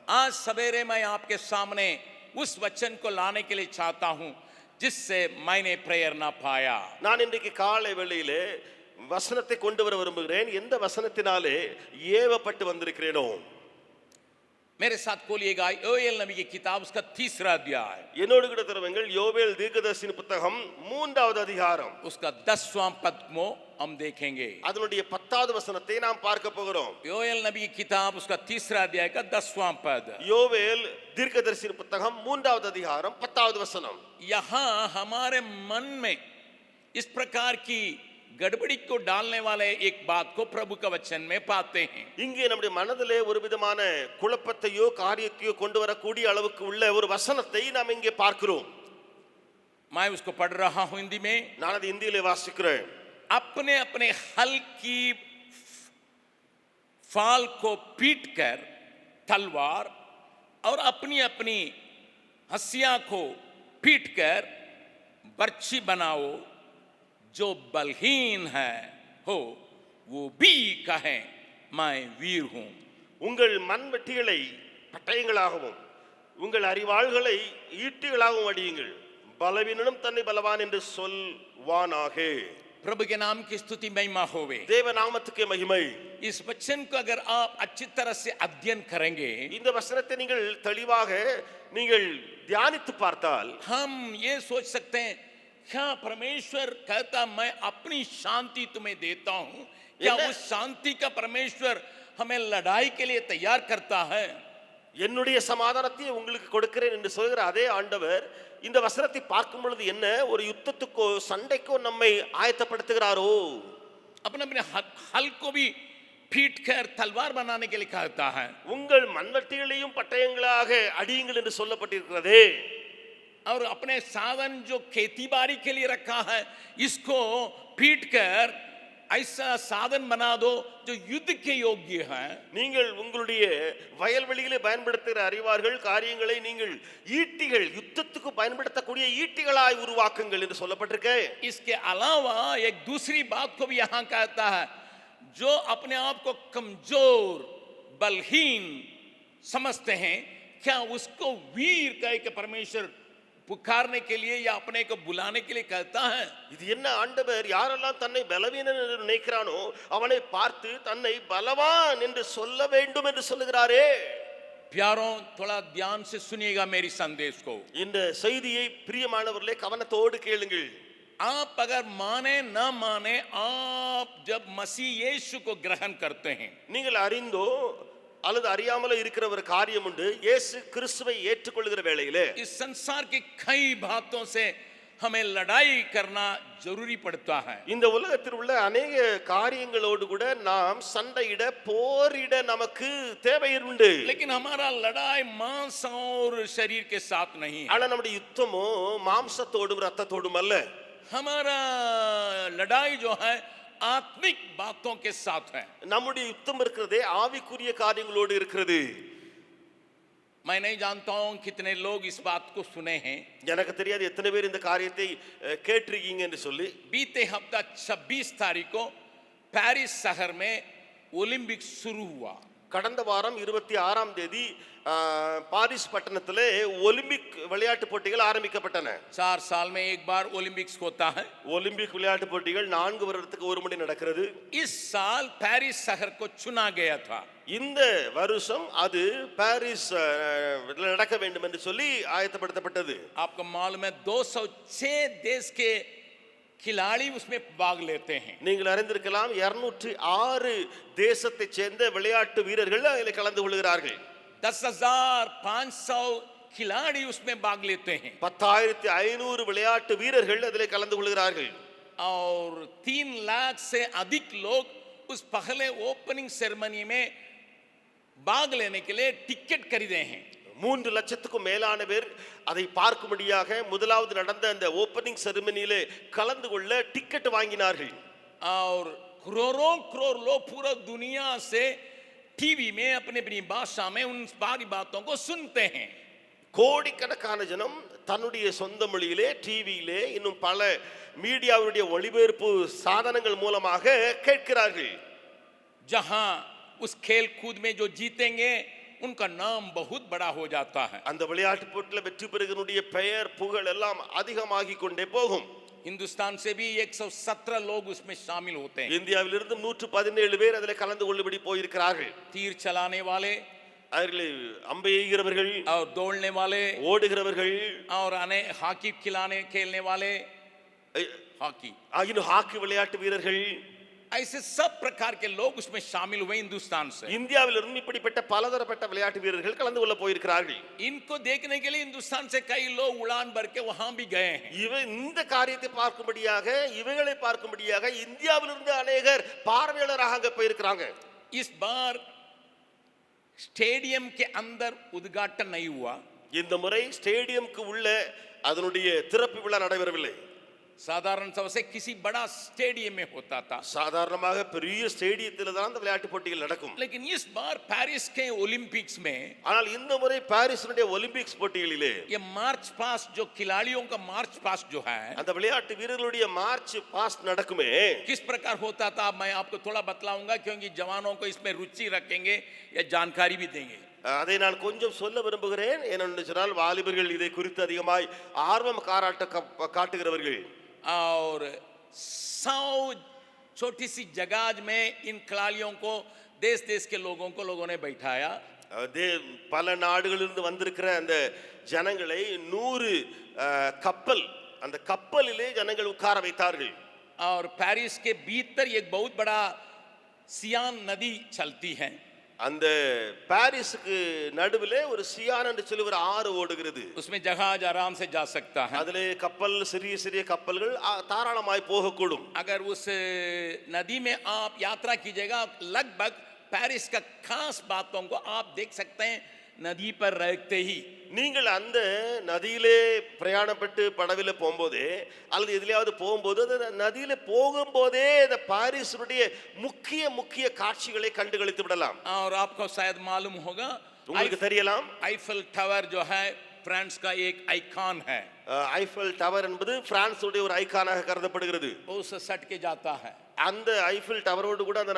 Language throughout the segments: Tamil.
आज सवेरे मैं आपके सामने उस वचन को लाने के लिए चाहता हूं जिससे मैंने प्रेरणा पाया. நான் இன்றைக்கு காலை வேளையிலே வசனத்தை கொண்டு வர விரும்புகிறேன். எந்த வசனத்தினாலே ஏவப்பட்டு வந்திருக்கிறேனோ. मेरे साथ खोलिएगा योएल नबी की किताब उसका 3रा अध्याय. என்னோடு கூட திறவுங்கள் யோவேல் தீர்க்கதரிசியின் புத்தகம் 3வது அதிகாரம். उसका 10वां पद को हम देखेंगे. அதனுடைய 10வது வசனத்தை நாம் பார்க்க போகிறோம். योएल नबी की किताब उसका 3रा अध्याय का 10वां पद. யோவேல் தீர்க்கதரிசியின் புத்தகம் 3வது அதிகாரம் 10வது வசனம். यहां हमारे मन में इस प्रकार की गड़बड़ी को डालने वाले एक बात को प्रभु का वचन में पाते हैं. இங்கே நம்முடைய மனதிலே ஒரு விதமான குழப்பத்தையோ காரியத்தையோ கொண்டு வரக்கூடிய அளவுக்கு உள்ள ஒரு வசனத்தை நாம் இங்கே பார்க்கிறோம். मैं उसको पढ़ रहा हूं हिंदी में. நான் அதை இந்தியிலே வாசிக்கிறேன். अपने अपने हल की फाल को पीटकर तलवार और अपनी अपनी हंसिया को पीटकर बर्छी बनाओ. जो बलहीन है हो वो भी कहे मैं वीर हूं. உங்கள் மண்வெட்டிகளை பட்டயங்களாகவும் உங்கள் அறிவாள்களை ஈட்டிகளாகவும் அடியுங்கள். பலவீனனும் தன்னை பலவான் என்று சொல்வானாக. प्रभु के नाम की स्तुति महिमा होवे. தேவ நாமத்துக்கு மகிமை. इस वचन को अगर आप अच्छी तरह से अध्ययन करेंगे, இந்த வசனத்தை நீங்கள் தெளிவாக நீங்கள் தியானித்து பார்த்தால் हम ये सोच सकते हैं क्या परमेश्वर कहता मैं अपनी शांति तुम्हें देता हूं. क्या उस शांति का परमेश्वर हमें लड़ाई के लिए तैयार करता है? என்னுடைய சமாதானத்தை உங்களுக்கு கொடுக்கிறேன் என்று சொல்கிற அதே ஆண்டவர் இந்த வசனத்தை பார்க்கும் பொழுது என்ன ஒரு யுத்தத்துக்கோ சண்டைக்கோ நம்மை ஆயத்தப்படுத்துகிறாரோ. अपने अपने हल को भी पीट कर तलवार बनाने के लिए कहता है. உங்கள் மண்வெட்டிகளையும் பட்டயங்களாக அடியுங்கள் என்று சொல்லப்பட்டிருக்கிறதே. और अपने साधन जो खेती बाड़ी के लिए रखा है इसको पीट कर ऐसा साधन बना दो जो युद्ध के योग्य है. நீங்கள் உங்களுடைய வயல்வெளியிலே பயன்படுத்துகிற அறிவார்கள் காரியங்களை நீங்கள் ஈட்டிகள் யுத்தத்துக்கு பயன்படுத்தக்கூடிய ஈட்டிகளாய் உருவாக்குங்கள் என்று சொல்லப்பட்டிருக்கே. इसके अलावा एक दूसरी बात को भी यहां कहता है. जो अपने आप को कमजोर बलहीन समझते हैं क्या उसको वीर कह के परमेश्वर पुकारने के लिए या अपने को बुलाने के लिए कहता है. இது என்ன ஆண்டவர் யாரெல்லாம் தன்னை பலவீனன் என்று நினைக்கிறானோ அவனை பார்த்து தன்னை பலவான் என்று சொல்ல வேண்டும் என்று சொல்லுகிறாரே. प्यारों थोड़ा ध्यान से सुनिएगा मेरी संदेश को. இந்த செய்தியை பிரியமானவர்களே கவனத்தோடு கேளுங்கள். आप अगर माने ना माने आप जब मसीह यीशु को ग्रहण करते हैं, நீங்கள் அறிந்தோ அல்லது அறியாமலோ இருக்கிற ஒரு காரியம் உண்டு. இயேசு கிறிஸ்துவை ஏற்றுக்கொள்கிற வேளையிலே इस संसार की कई बातों से हमें लड़ाई करना जरूरी पड़ता है. இந்த உலகத்தில் உள்ள अनेक காரியங்களோடு கூட நாம் சண்டையிட போரிட நமக்கு தேவை உண்டு. लेकिन हमारा लड़ाई मांस और शरीर के साथ नहीं है. ஆனா நம்முடைய யுத்தமோ மாம்சத்தோடும் இரத்தத்தோடும் அல்ல. हमारा लड़ाई जो है आत्मिक बातों के साथ है. நம்முடைய யுத்தம் இருக்கிறதே ஆவிக்குரிய காரியங்களோடு இருக்கிறது. मैं नहीं जानता हूं कितने लोग इस बात को सुने हैं. எனக்கு தெரியாது எத்தனை பேர் இந்த காரியத்தை கேட்டிருக்கீங்க என்று சொல்லி. बीते हफ्ता 26 तारीख को पेरिस शहर में ओलंपिक शुरू हुआ. கடந்த வாரம் 26ஆம் தேதி பாரிஸ் பட்டணத்திலே ஒலிம்பிக் விளையாட்டு போட்டிகள் ஆரம்பிக்கப்பட்டன. 4 साल में एक बार ओलंपिक्स होता है. ஒலிம்பிக் விளையாட்டு போட்டிகள் 4 வருடத்துக்கு ஒரு முறை நடக்கிறது. इस साल पेरिस शहर को चुना गया था. இந்த வருஷம் அது பாரிஸ் நடக்க வேண்டும் என்று சொல்லி ஆயத்தப்படுத்தப்பட்டது. आपको मालूम है 206 देश के खिलाड़ी उसमें भाग लेते हैं. நீங்கள் அறிந்திருக்கலாம் 206 தேசத்தைச் சேர்ந்த விளையாட்டு வீரர்கள் அதில் கலந்து கொள்கிறார்கள். 10,500 खिलाड़ी उसमें भाग लेते हैं. 10,500 விளையாட்டு வீரர்கள் அதில் கலந்து கொள்கிறார்கள். और 3 लाख से अधिक लोग उस पहले ओपनिंग सेरेमनी में भाग लेने के लिए टिकट खरीदे हैं. 3 லட்சத்துக்கும் மேலான பேர் அதை பார்க்கும்படியாக முதலாவது நடந்த அந்த ஓப்பனிங் செரிமனியிலே கலந்து கொள்ள டிக்கெட் வாங்கினார்கள். और करोड़ों करोड़ लोग पूरा दुनिया से टीवी में अपनी अपनी भाषा में उन सारी बातों को सुनते हैं. கோடிக்கணக்கான ஜனம் தன்னுடைய சொந்த மொழியிலே டிவியிலே இன்னும் பல மீடியாவுடைய ஒளிபரப்பு சாதனங்கள் மூலமாக கேட்கிறார்கள். जहां उस खेल कूद में जो जीतेंगे उनका नाम बहुत बड़ा हो जाता है। அந்த விளையாட்டு போட்டியில வெற்றி பெறுகிறவனுடைய பெயர் புகழ் எல்லாம் அதிகமாகிக் கொண்டே போகும். हिंदुस्तान से भी 117 लोग उसमें शामिल होते हैं। இந்தியாவிலிருந்து 117 பேர் அதில் கலந்து கொள்ளும்படி போயிருக்கிறார்கள். तीर चलाने वाले அவர்கள் அம்பை எய்கிறவர்கள், और दौड़ने वाले ஓடுகிறவர்கள், और हॉकी खेलने वाले, हॉकी, இன்னும் ஹாக்கி விளையாட்டு வீரர்கள், ऐसे सब प्रकार के लोग उसमें शामिल हुए हिंदुस्तान से। இந்தியாவிலிருந்து இப்படிப்பட்ட பலதரப்பட்ட விளையாட்டு வீரர்கள் கலந்து கொள்ள போயிருக்கிறார்கள். इनको देखने के लिए हिंदुस्तान से कई लोग उड़ान भर के वहां भी गए हैं। இந்த காரியத்தை பார்க்கும்படியாக, இவைகளை பார்க்கும்படியாக இந்தியாவிலிருந்து अनेகர் பார்வையாளராக அங்க போயிருக்கிறாங்க. इस बार स्टेडियम के अंदर उद्घाटन नहीं हुआ। இந்த முறை ஸ்டேடியம்க்கு உள்ள அதனுடைய திறப்பு விழா நடைபெறவில்லை. साधारण तौर से किसी बड़ा स्टेडियम में होता था, சாதாரணமாக பெரிய ஸ்டேடியத்தில் தான் அந்த விளையாட்டு போட்டிகள் நடக்கும். लेकिन इस बार पेरिस के ओलंपिक्स में, ஆனால் இந்த முறை பாரிஸினுடைய ஒலிம்பிக்ஸ் போட்டிகளிலே ये मार्च पास्ट जो खिलाड़ियों का मार्च पास्ट जो है, அந்த விளையாட்டு வீரர்களுடைய மார்ச் பாஸ்ட் நடக்குமே, किस प्रकार होता था मैं आपको थोड़ा बतलाऊंगा, क्योंकि जवानों को इसमें रुचि रखेंगे या जानकारी भी देंगे। அதை நான் கொஞ்சம் சொல்ல விரும்புகிறேன். ஏனென்று சொன்னால் வாலிபர்கள் இதை குறித்து அதிகமாய் ஆர்வம் காட்டுகிறவர்கள். और 100 छोटी सी जगह में इन खिलाड़ियों को देश देश के लोगों ने बैठाया। பல நாடுகளிலிருந்து வந்திருக்கிற அந்த ஜனங்களை 100 கப்பல், அந்த கப்பலிலே ஜனங்கள் உட்கார வைத்தார்கள். और पेरिस के भीतर एक बहुत बड़ा सियान नदी चलती है। அந்த பாரிஸுக்கு நடுவிலே ஒரு சியான் என்று சொல்லி ஒரு ஆறு ஓடுகிறது. उसमें जहाज आराम से जा सकता है। அதிலே கப்பல், சிறிய சிறிய கப்பல்கள் தாராளமாய் போகக்கூடும். अगर उस नदी में आप यात्रा कीजिएगा, लगभग पेरिस का खास बातों को आप देख सकते हैं नदी पर रहते ही। நீங்கள் அந்த நதியிலே பிரயாணப்பட்டு படவில போகும்போதே அல்லது எதிலையாவது போகும்போது அந்த நதியில போகும்போதே இந்த பாரிஸுடைய முக்கிய முக்கிய காட்சிகளை கண்டுகளித்து விடலாம். और आपको शायद मालूम होगा, உங்களுக்கு தெரியலாம், आईफल टावर जो है फ्रांस का एक आइकॉन है। ஐஃபல் டவர் என்பது பிரான்சுடைய ஒரு ஐகானாக கருதப்படுகிறது. उससे सट के जाता है। அந்த ஐஃபில் டவரோடு கூட அந்த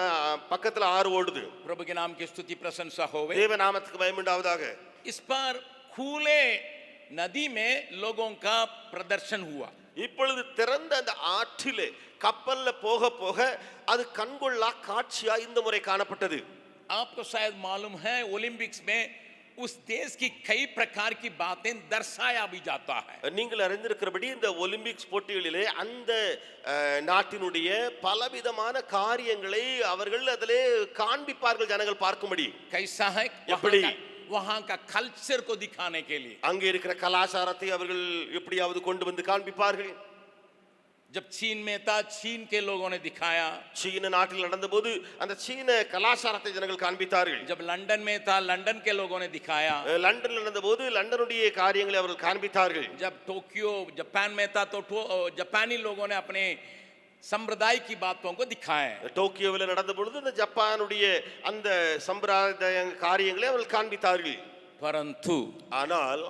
பக்கத்துல ஆறு ஓடுது. प्रभु के नाम की स्तुति प्रशंसा होवे। தேவ நாமத்துக்கு மகிமை உண்டாவதாக. इस पर खुले नदी में लोगों का प्रदर्शन हुआ। இப்பொழுது திறந்த அந்த ஆற்றிலே கப்பல்ல போக போக அது கண்கொள்ளா காட்சியா இந்த முறை காணப்பட்டது. आपको शायद मालूम है, ओलंपिक्स में उस देश की कई प्रकार की बातें दर्शाया भी जाता है। நீங்கள் அறிந்திருக்கிறபடி இந்த ஒலிம்பிக்ஸ் போட்டிகளிலே அந்த நாட்டினுடைய பலவிதமான காரியங்களை அவர்கள் அதிலே காண்பிப்பார்கள் ஜனங்கள் பார்க்கும்படி. कैसा है எப்படி? वहां का कल्चर को दिखाने के लिए அங்கே இருக்கிற கலாச்சாரத்தை அவர்கள் எப்படியாவது கொண்டு வந்து காண்பிப்பார்கள். जब चीन में था, चीन के लोगों ने दिखाया। சீன நாட்டில் நடந்தபோது அந்த சீன கலாச்சாரத்தை ஜனங்கள் காண்பித்தார்கள். जब लंदन में था, लंदन के लोगों ने दिखाया। லண்டனில் நடந்தபோது லண்டனுடைய காரியங்களை அவர்கள் காண்பித்தார்கள். जब टोक्यो जापान में था तो जापानी लोगों ने अपने संप्रदाय की बातों को दिखाए। டோக்கியோவில் நடந்த பொழுது இந்த ஜப்பானுடைய அந்த சம்பிரதாய காரியங்களை அவர்கள் காண்பித்தார்கள். परंतु ஆனால்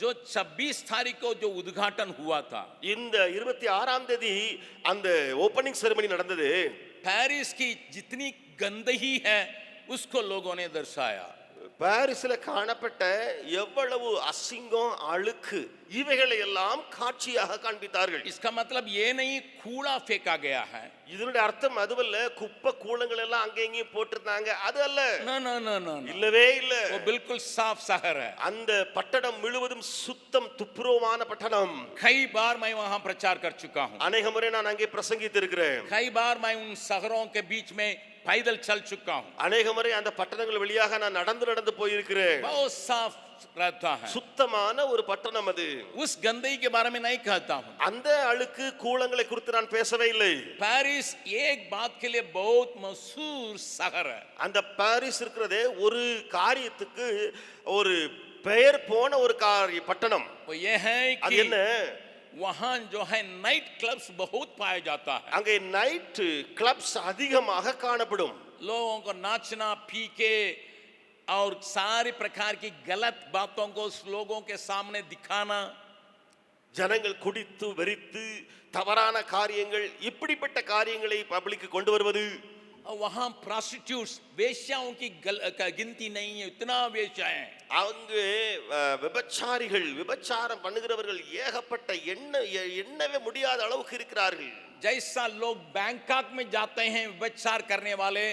जो 26 तारीख को जो उद्घाटन हुआ था, இந்த 26ஆம் தேதி அந்த ஓபனிங் செरेमनी நடந்தது. पेरिस की जितनी गंदगी है उसको लोगों ने दर्शाया। பாரிஸ்ல காணப்பட்ட எவ்வளவு அசிங்கம், அழுக்கு, இவைகளை எல்லாம் காட்சியாக காண்பித்தார்கள். इसका मतलब ये नहीं कूड़ा फेंका गया है। இதனுடைய அர்த்தம் அதுவல்ல குப்பை கூளங்கள் எல்லாம் அங்கே இங்கேயும் போட்டிருந்தாங்க, அது அல்ல. ना ना ना ना, இல்லவே இல்ல. वो बिल्कुल साफ शहर है। அந்த பட்டணம் முழுவதும் சுத்தம் துப்புரவான பட்டணம். कई बार मैं वहां प्रचार कर चुका हूं। அநேக முறை நான் அங்கே பிரசங்கித்திருக்கிறேன். कई बार मैं उन शहरों के बीच में पैदल चल चुका हूं। அநேக முறை அந்த பட்டணங்கள் வழியாக நான் நடந்து போயிருக்கிறேன். बहुत साफ रहता है। சுத்தமான ஒரு பட்டணம் அது. उस गंदगी के बारे में नहीं कहता हूं। அந்த அழுக்கு கூளங்களை குறித்து நான் பேசவே இல்லை. पेरिस एक बात के लिए बहुत मशहूर शहर है। அந்த பாரிஸ் இருக்கிறதே ஒரு காரியத்துக்கு ஒரு பெயர் போன ஒரு பட்டணம். वो ये है அது कि என்ன? वहां जो है नाइट क्लब्स बहुत पाया जाता है। அங்கே நைட் கிளப்ஸ் அதிகமாக காணப்படும். लोगों को नाचना, पी के और सारी प्रकार की गलत बातों को लोगों के सामने दिखाना, ஜனங்கள் குடித்து வெறித்து தவறான காரியங்கள், இப்படிப்பட்ட காரியங்களை பப்ளிக்கு கொண்டு வருவது, वहां प्रोस्टिट्यूट्स वेश्याओं की गिनती नहीं है, इतना वेश्याएं हैं। அங்கு விபச்சாரிகள் விபச்சாரம் பண்ணுகிறவர்கள் ஏகப்பட்ட எண்ணவே முடியாத அளவுக்கு இருக்கிறார்கள். जैसा लोग बैंकॉक में जाते हैं विभचार करने वाले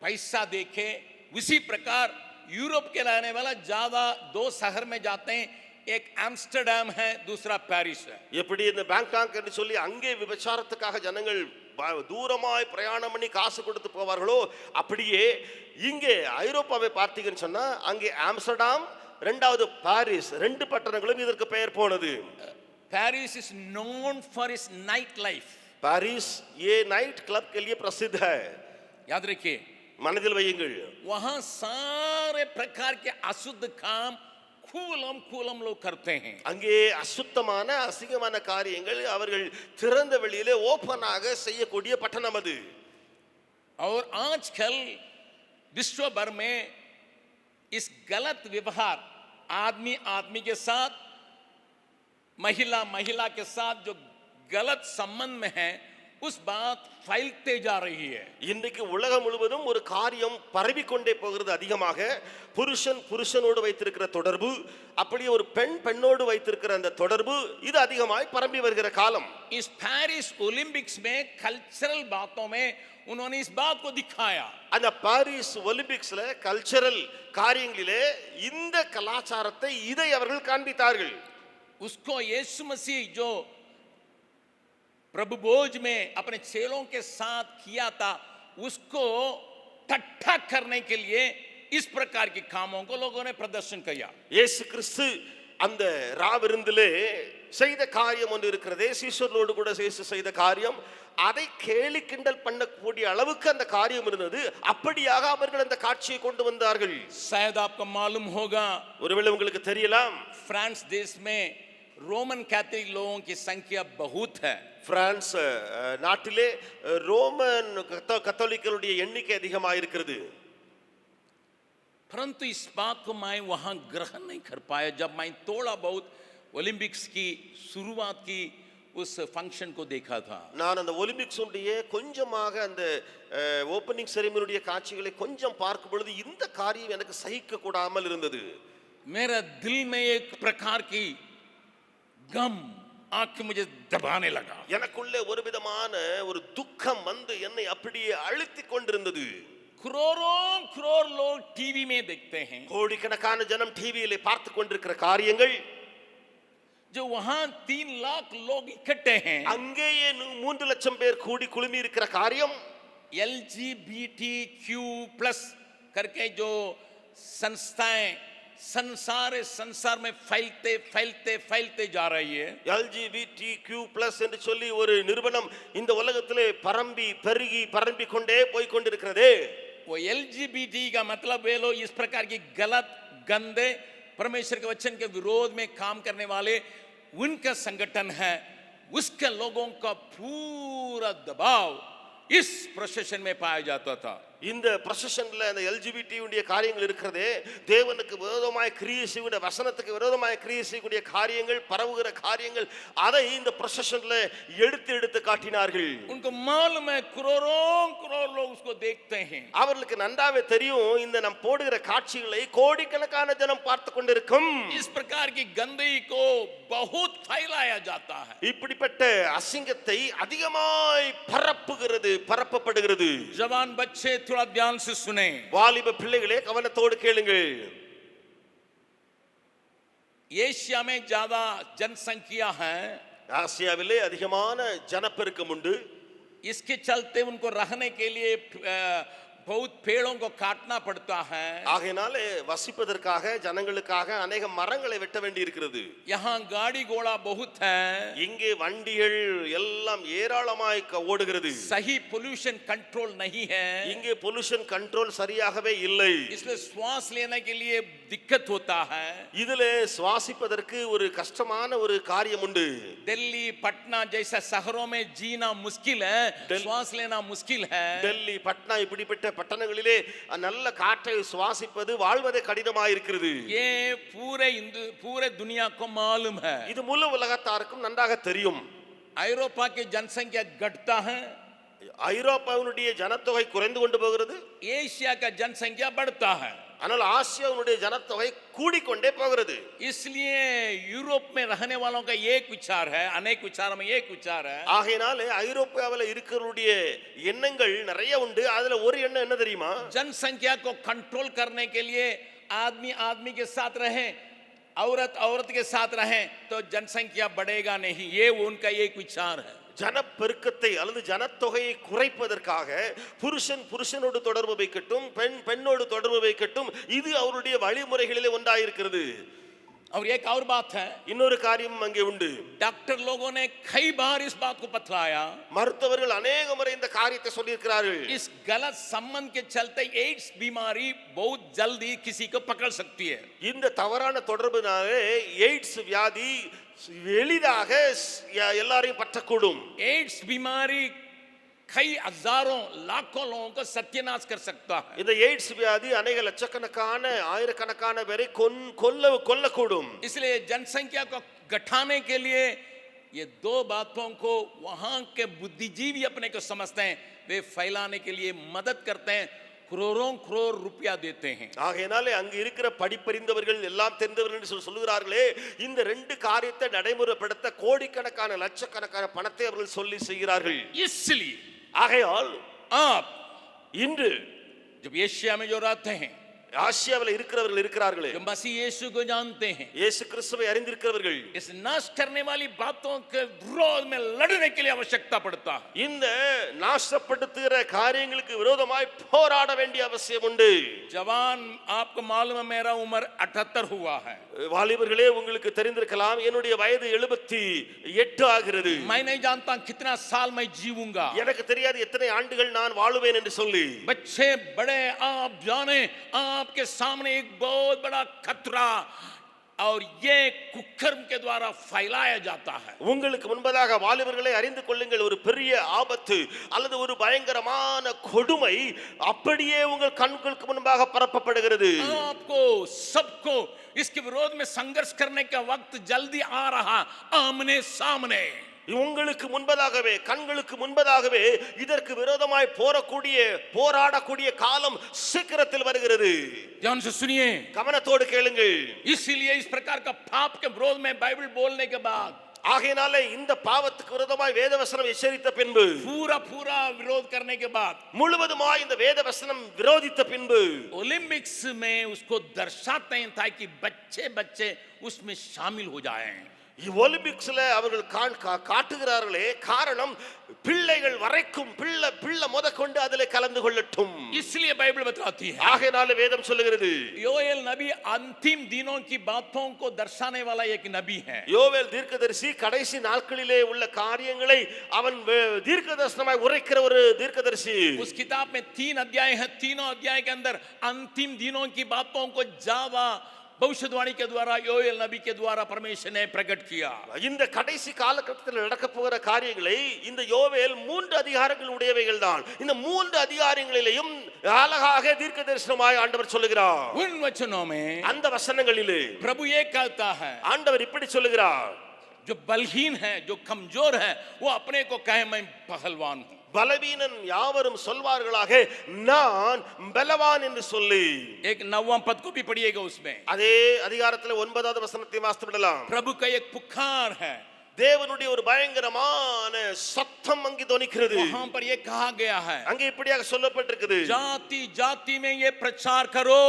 पैसा देखे, उसी प्रकार यूरोप के रहने वाला ज्यादा दो शहर में जाते हैं, एक एम्स्टर्डम है, दूसरा पेरिस है। எப்படி இந்த பேங்காக் என்று சொல்லி அங்கே விபச்சாரத்துக்காக ஜனங்கள் தூரமாய் பிரயாணம் பண்ணி காசு கொடுத்து போவார்களோ, அப்படியே இங்கே ஐரோப்பாவை பார்த்தீங்கன்னு சொன்னா அங்கே ஆம்ஸ்டர்டாம், இரண்டாவது பாரிஸ், ரெண்டு பட்டணங்களும் இதற்கு பெயர் போனது. Paris is known for its night life. Paris ये नाइट क्लब के लिए प्रसिद्ध है, याद रखिए, மனதில் வையுங்கள். वहां सारे प्रकार के अशुद्ध काम खूलम लोग करते हैं। அங்கே அசுத்தமான அசிங்கமான காரியங்கள் அவர்கள் திறந்த வெளியிலே ஓபனாக செய்யக்கூடிய பட்டணம் அது. और आजकल विश्व भर में इस गलत व्यवहार आदमी के साथ, महिला के साथ जो गलत संबंध में है, उस बात फैलते जा रही है। இன்றைக்கு உலகம் முழுவதும் ஒரு காரியம் பரவி கொண்டே போகிறது அதிகமாக. புருஷனோடு வைத்திருக்கிற தொடர்பு, அப்படியே ஒரு பெண்ணோடு வைத்திருக்கிற அந்த தொடர்பு, இது அதிகமாய் பரம்பி வருகிற காலம். इस पेरिस ओलंपिक्स में कल्चरल बातों में उन्होंने इस बात को दिखाया। அந்த பாரிஸ் ஒலிம்பிக்ஸ்ல கல்ச்சரல் காரியங்களிலே இந்த கலாச்சாரத்தை இதை அவர்கள் காண்பித்தார்கள். उसको यीशु मसीह जो प्रभु भोज में अपने चेलों के साथ किया था, उसको ठट्ठा करने के लिए इस प्रकार के कामों को लोगों ने प्रदर्शन किया। இயேசு கிறிஸ்து அந்த ராவிருந்திலே செய்த காரியம் ஒன்று இருக்கிறதே, சீஷர்களோடு கூட செய்த காரியம், அதை கேலி கிண்டல் பண்ணக்கூடிய அளவுக்கு அந்த காரியம் இருந்தது. அப்படியாக அவர்கள் அந்த காட்சியை கொண்டு வந்தார்கள். शायद आपको मालूम होगा, ஒருவேளை உங்களுக்கு தெரியலாம், फ्रांस देश में रोमन कैथोलिक लोगों की संख्या बहुत है। பிரான்ஸ் நாட்டிலே ரோமன் கத்தோலிக்கர்களுடைய எண்ணிக்கை அதிகமாக இருக்கிறது. परंतु इस बात को मैं वहां ग्रहण नहीं कर पाया जब मैं थोड़ा बहुत ओलंपिक्स की शुरुआत की उस फंक्शन को देखा था। நான் அந்த ஒலிம்பிக்ஸ் உடைய கொஞ்சமாக அந்த ஓபனிங் செரிமனியுடைய காட்சிகளை கொஞ்சம் பார்க்கும் பொழுது இந்த காரியம் எனக்கு சகிக்க கூடாமல் இருந்தது. मेरा दिल में एक प्रकार की गम आके मुझे दबाने लगा। எனக்குள்ளே ஒரு விதமான ஒரு துக்கம் வந்து என்னை அப்படியே அழுத்திக் கொண்டிருந்தது. करोड़ लोग टीवी में देखते हैं, கோடிக்கணக்கான ஜனம் டிவியிலே பார்த்து கொண்டிருக்கிற காரியங்கள், जो वहां 3 लाख लोग इकट्ठे हैं, அங்கேயே 3 லட்சம் பேர் கூடி குழுமி இருக்கிற காரியம், LGBTQ+ करके जो संस्थाएं संसार में फैलते जा रही है। LGBTQ+ என்று சொல்லி ஒரு நிறுவனம் இந்த உலகத்திலே பரம்பி கொண்டே போய் கொண்டிருக்கிறது. वो LGBT का मतलब वे लोग इस प्रकार की गलत गंदे परमेश्वर के वचन के विरोध में काम करने वाले उनका संगठन है। उसके लोगों का पूरा दबाव इस प्रोसेशन में पाया जाता था। இந்த ப்ரொசஷன்ல அந்த LGBT உடைய காரியங்கள் இருக்கிறதே, தேவனுக்கு விரோதமாய் கிரியை செய்கிற, வசனத்துக்கு விரோதமாய் கிரியை செய்யக்கூடிய காரியங்கள், பரவுகிற காரியங்கள், அதை இந்த ப்ரொசஷன்ல எடுத்து காட்டினார்கள். उनको मालूम है करोड़ लोग उसको देखते हैं। அவர்களுக்கு நன்றாவே தெரியும், இந்த நாம் போடுகிற காட்சிகளை கோடிக்கணக்கான ஜனம் பார்த்து கொண்டிருக்கும். इस प्रकार की गंदगी को बहुत फैलाया जाता है। இப்படிப்பட்ட அசிங்கத்தை அதிகமாய் பரப்பப்படுகிறது. जवान बच्चे थोड़ा ध्यान से सुने, வாலிப பிள்ளைகளே கவனத்தோடு கேளுங்கள். एशिया में ज्यादा जनसंख्या है, ஆசியாவிலே அதிகமான ஜனப்பெருக்கம் உண்டு. इसके चलते उनको रहने के लिए बहुत पेड़ों को काटना पड़ता है। ஆகையினாலே வசிப்பதற்காக ஜனங்களுக்காக अनेक மரங்களை வெட்ட வேண்டி இருக்கிறது. यहाँ गाड़ी घोड़ा बहुत है, இங்கே வண்டிகள் எல்லாம் ஏராளமாய் ஓடுகிறது. सही पोल्यूशन कंट्रोल नहीं है, இங்கே பொல்யூஷன் கண்ட்ரோல் சரியாகவே இல்லை. इसलिए श्वास लेने के लिए दिक्कत होता है। இதிலே சுவாசிப்பதற்கு ஒரு கஷ்டமான ஒரு காரியம் உண்டு. दिल्ली पटना जैसा शहरों में जीना मुश्किल है, श्वास लेना मुश्किल है। டெல்லி பட்னா இப்படிப்பட்ட பட்டணங்களிலே நல்ல காற்றை சுவாசிப்பது வாழ்வதே கடினமாக இருக்கிறது. ये पूरे दुनिया को मालूम है। இது முழு உலகத்தாருக்கும் நன்றாக தெரியும். ஐரோப்பா की जनसंख्या घटता है, ஐரோப்பாவினுடைய ஜனத்தொகை குறைந்து கொண்டு போகிறது, एशिया का जनसंख्या बढ़ता है। ஆனால் ஆசியாவினுடைய ஜனத்தொகை கூடிக்கொண்டே போகிறது. इसलिए यूरोप में रहने वालों का एक विचार है, अनेक विचारों में एक विचार है। ஆகையினாலே ஐரோப்பாவில் இருக்கிறவருடைய எண்ணங்கள் நிறைய உண்டு. அதுல ஒரு எண்ணம் என்ன தெரியுமா? जनसंख्या को कंट्रोल करने के लिए आदमी आदमी के साथ रहे, औरत औरत के साथ रहे तो जनसंख्या बढ़ेगा नहीं, ये उनका एक विचार है। ஜனப்பெருக்கத்தை அல்லது ஜனத்தொகையை குறைப்பதற்காக புருஷன் புருஷனோடு தொடர்பு வைக்கட்டும், பெண் பெண்ணோடு தொடர்பு வைக்கட்டும், இது அவருடைய வழிமுறைகளிலே ஒன்றாயிருக்கிறது. और एक और बात है, இன்னொரு காரியம் அங்கே உண்டு. डॉक्टर लोगों ने कई बार इस बात को बतलाया, மருத்துவர்கள் अनेक முறை இந்த காரியத்தை சொல்லியிருக்கிறார்கள். इस गलत संबंध के चलते एड्स बीमारी बहुत जल्दी किसी को पकड़ सकती है। இந்த தவறான தொடர்புனாலே எய்ட்ஸ் வியாதி எளிதாக எல்லாரையும் பற்றக்கூடும். एड्स बीमारी कई हजारों लाखों लोगों को सत्यानाश कर सकता है। இந்த எய்ட்ஸ் வியாதி अनेक லட்சக்கணக்கான ஆயிரக்கணக்கான பேரை கொல்லக்கூடும். इसलिए जनसंख्या को घटाने के लिए ये दो बातों को वहां के बुद्धिजीवी अपने को समझते हैं, वे फैलाने के लिए मदद करते हैं, करोड़ों करोड़ रुपया देते हैं। ஆகையினாலே அங்க இருக்கிற படிப்பறிந்தவர்கள் எல்லாம் தெரிந்தவர்கள் என்று சொல்லுகிறார்களே, இந்த ரெண்டு காரியத்தை நடைமுறைப்படுத்த கோடிக்கணக்கான லட்சக்கணக்கான பணத்தை அவர்கள் சொல்லி செய்கிறார்கள். इसलिए ஆகையால் आप இன்று जब एशिया में जो रहते हैं, ஆசியாவில் இருக்கிறவர்கள் இருக்கிறார்களே, जो मसीह यीशु को जानते हैं, இயேசு கிறிஸ்துவை அறிந்திருக்கிறவர்கள், इस नाश करने वाली बातों के विरोध में लड़ने के लिए आवश्यकता पड़ता है। இந்த நாசப்படுத்துகிற காரியங்களுக்கு விரோதமாய் போராட வேண்டிய அவசியம் உண்டு. जवान, आपको मालूम है मेरा उम्र 78 हुआ है। வாலிபர்களே, உங்களுக்கு தெரிந்திருக்கலாம் என்னுடைய வயது 78 ஆகிறது. मैं नहीं जानता कितना साल मैं जीऊंगा। எனக்கு தெரியாது எத்தனை ஆண்டுகள் நான் வாழுவேன் என்று சொல்லி. बच्चे बड़े, आप जाने आपके सामने एक बहुत बड़ा खतरा और ये कुकर्म के द्वारा फैलाया जाता है। உங்களுக்கு முன்பதாக வாலிபர்களை அறிந்து கொள்ளுங்கள், ஒரு பெரிய ஆபத்து அல்லது ஒரு பயங்கரமான கொடுமை அப்படியே உங்கள் கண்களுக்கு முன்பாக பரப்பப்படுகிறது. आपको सबको इसके विरोध में संघर्ष करने का वक्त जल्दी आ रहा, आमने सामने। உங்களுக்கு முன்பதாகவே கண்களுக்கு முன்பதாகவே இதற்கு விரோதமாய் போராடக்கூடிய காலம் சீக்கிரத்தில் வருகிறது. ध्यान से सुनिए, கவனத்தோடு கேளுங்கள். इसीलिए इस प्रकार का पाप के विरोध में बाइबल बोलने के बाद, ஆகையினாலே இந்த பாவத்துக்கு விரோதமாய் வேதவசனம் எச்சரித்த பின்பு, पूरा विरोध करने के बाद, முழுவதுமாய் இந்த வேதவசனம் விரோதித்த பின்பு, ओलंपिक्स में उसको दर्शाते हैं ताकि बच्चे उसमें शामिल हो जाएं। ஒலிம்பிக்ஸ்ல அவர்கள் காட்டுகிறார்களே, காரணம் பிள்ளைகள் வரைக்கும் பிள்ளை முதற்கொண்டு அதிலே கலந்து கொள்ளட்டும். इसलिए बाइबल बताती है, ஆகையால வேதம் சொல்லுகிறது, योएल नबी अंतिम दिनों की बातों को दर्शाने वाला एक नबी है। யோவேல் தீர்க்கதரிசி கடைசி நாட்களிலே உள்ள காரியங்களை அவன் தீர்க்கதரிசனமாய் உரைக்கிற ஒரு தீர்க்கதரிசி. उस किताब में 3 अध्याय हैं, तीनों अध्याय के अंदर अंतिम दिनों की बातों को जावा भविष्यवाणी के द्वारा योएल नबी के द्वारा परमेश्वर ने प्रकट किया। இந்த கடைசி காலகட்டத்தில் நடக்க போகிற காரியங்களை இந்த யோவேல் 3 அதிகாரங்கள் உடையவைகள் தான். இந்த 3 அதிகாரங்களிலேயும் அழகாக தீர்க்கதரிசனமாய் ஆண்டவர் சொல்லுகிறார். उन वचनों में, அந்த வசனங்களிலே प्रभु ये कहता है, ஆண்டவர் இப்படி சொல்லுகிறார், जो बलहीन है, जो कमजोर है, वो अपने को कहे मैं पहलवान हूं। பலவீனன் யாவரும் சொல்வார்களாக நான் பலவான் என்று சொல்லி. एक 9वां पद को भी पढ़िएगा, उसमें அதே அதிகாரத்தில் 9வது வசனத்தை வாசித்து விடலாம். प्रभु का एक पुकार है, தேவனுடைய ஒரு பயங்கரமான சத்தம் அங்கே தொனிக்கிறது. वहां पर ये कहा गया है, அங்கே இப்படியாக சொல்லப்பட்டிருக்குது, जाति जाति में ये प्रचार करो,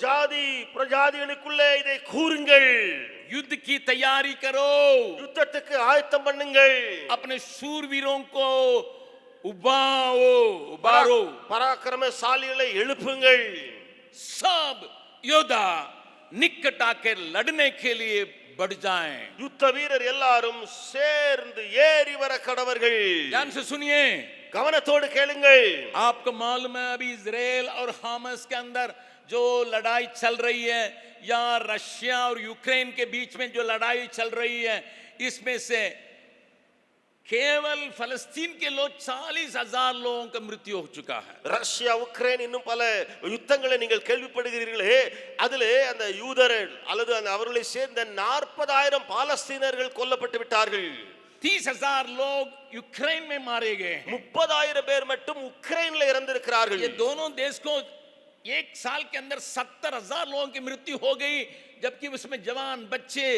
ஜாதி பிரஜாதிகளுக்குள்ளே இதை கூறுங்கள், युद्ध की तैयारी करो, யுத்தத்துக்கு ஆயத்தம் பண்ணுங்கள், अपने शूरवीरों को उबारो, பராக்கிரமசாலிகளை எழுப்புங்கள், सब योद्धा निकट आकर लड़ने के लिए बढ़ जाएं। யுத்த வீரர் எல்லாரும் சேர்ந்து ஏறி வர கடவர்கள். ध्यान से सुनिए, கவனத்தோடு கேளுங்கள். आपको मालूम है अभी इजराइल और हामस के अंदर जो लड़ाई चल रही है, या रशिया और यूक्रेन के बीच में जो लड़ाई चल रही है, इसमें से केवल फलस्तीन के लोग 40,000 लोगों का मृत्यु हो चुका है। ரஷ்யா உக்ரைன் இன்னும் பல யுத்தங்களை நீங்கள் கேள்விப்படுகிறீர்களே, அதிலே அந்த யூதர்கள் அல்லது அந்த அவர்களை சேர்ந்த 40,000 பாலஸ்தீனர்கள் கொல்லப்பட்டு விட்டார்கள். 30,000 लोग यूक्रेन में मारे गए हैं। 30,000 பேர் மட்டும் உக்ரைன்ல இறந்திருக்கிறார்கள். ये दोनों देश को एक साल के अंदर 70,000 लोगों की मृत्यु हो गई, जबकि उसमें जवान बच्चे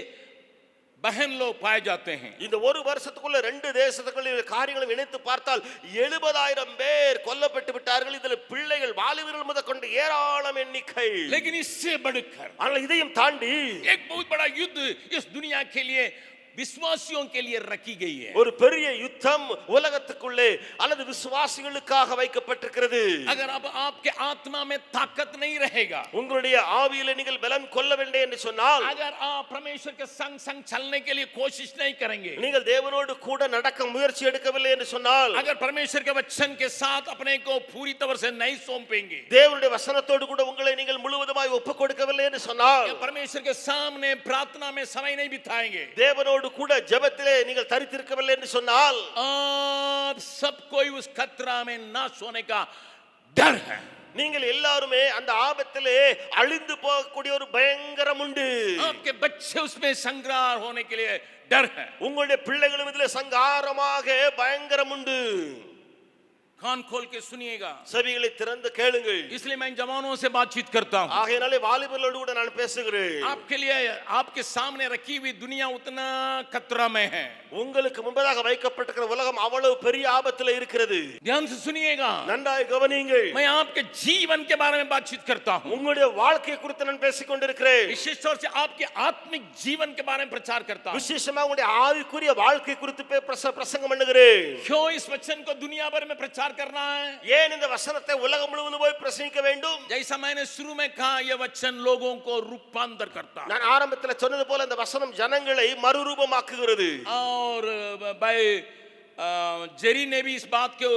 बहन लोग पाए जाते हैं। இந்த ஒரு வருஷத்துக்குள்ள ரெண்டு தேசத்துக்குள்ள காரியங்களை இணைத்து பார்த்தால் 70,000 பேர் கொல்லப்பட்டு விட்டார்கள். இதில் பிள்ளைகள் வாலிபர்கள் முதற்கொண்டு ஏராளம் எண்ணிக்கை. लेकिन इससे बढ़कर ஆனால் இதையும் தாண்டி एक बहुत बड़ा युद्ध इस दुनिया के लिए, विश्वासियों के लिए रखी गई है। ஒரு பெரிய யுத்தம் உலகத்துக்குள்ளே அல்லது விசுவாசிகளுக்காக வைக்கப்பட்டிருக்கிறது. अगर अब आपके आत्मा में ताकत नहीं रहेगा, உங்களுடைய ஆவியிலே நீங்கள் பலன் கொள்ளவில்லை என்று சொன்னால், अगर आप परमेश्वर के संग संग चलने के लिए कोशिश नहीं करेंगे, நீங்கள் தேவனோடு கூட நடக்க முயற்சி எடுக்கவில்லை என்று சொன்னால், अगर परमेश्वर के वचन के साथ अपने को पूरी तरह से नहीं सौंपेंगे, தேவனுடைய வசனத்தோடு கூட உங்களை நீங்கள் முழுவதுமாய் ஒப்புக் கொடுக்கவில்லை என்று சொன்னால், परमेश्वर के सामने प्रार्थना में समय नहीं बिताएंगे, தேவனோடு கூட ஜெபத்திலே நீங்கள் தரித்திருக்கவில்லை என்று சொன்னால், आप सब कोई उस खतरा में नाश होने का डर है। நீங்கள் எல்லாருமே அந்த ஆபத்திலே அழிந்து போகக்கூடிய ஒரு பயங்கரம் உண்டு. आपके बच्चे उसमें संग्रार होने के लिए डर है। உங்களுடைய பிள்ளைகளும் இதிலே சங்காரமாக பயங்கரம் உண்டு. कान खोल के सुनिएगा, செவிகளை திறந்து கேளுங்கள். इसलिए मैं जवानों से बातचीत करता हूं। ஆகையினாலே வாலிபர்களோடு கூட நான் பேசுகிறேன். आपके लिए आपके सामने रखी हुई दुनिया उतना खतरा में है। உங்களுக்கு முன்பதாக வைக்கப்பட்டிருக்கிற உலகம் அவ்வளவு பெரிய ஆபத்துல இருக்கிறது. ध्यान से सुनिएगा, நன்றாய் கவனியுங்கள். मैं आपके जीवन के बारे में बातचीत करता हूं। உங்களுடைய வாழ்க்கையை குறித்து நான் பேசிக் கொண்டிருக்கிறேன். विशेष तौर से आपके आत्मिक जीवन के बारे में प्रचार करता हूं। விசேஷமா உங்களுடைய ஆவிக்குரிய வாழ்க்கை குறித்து பிரசங்கம் பண்ணுகிறேன். क्यों इस वचन को दुनिया भर में प्रचार करना है? ஏன் இந்த வசனத்தை உலகம் முழுவதும் போய் பிரசங்கிக்க வேண்டும்? जैसा मैंने शुरू में कहा, यह वचन लोगों को रूपांतर करता है। நான் ஆரம்பத்தில் சொன்னது போல இந்த வசனம் ஜனங்களை மறுரூபமாக்குகிறது. और भाई जेरी ने भी इस बात को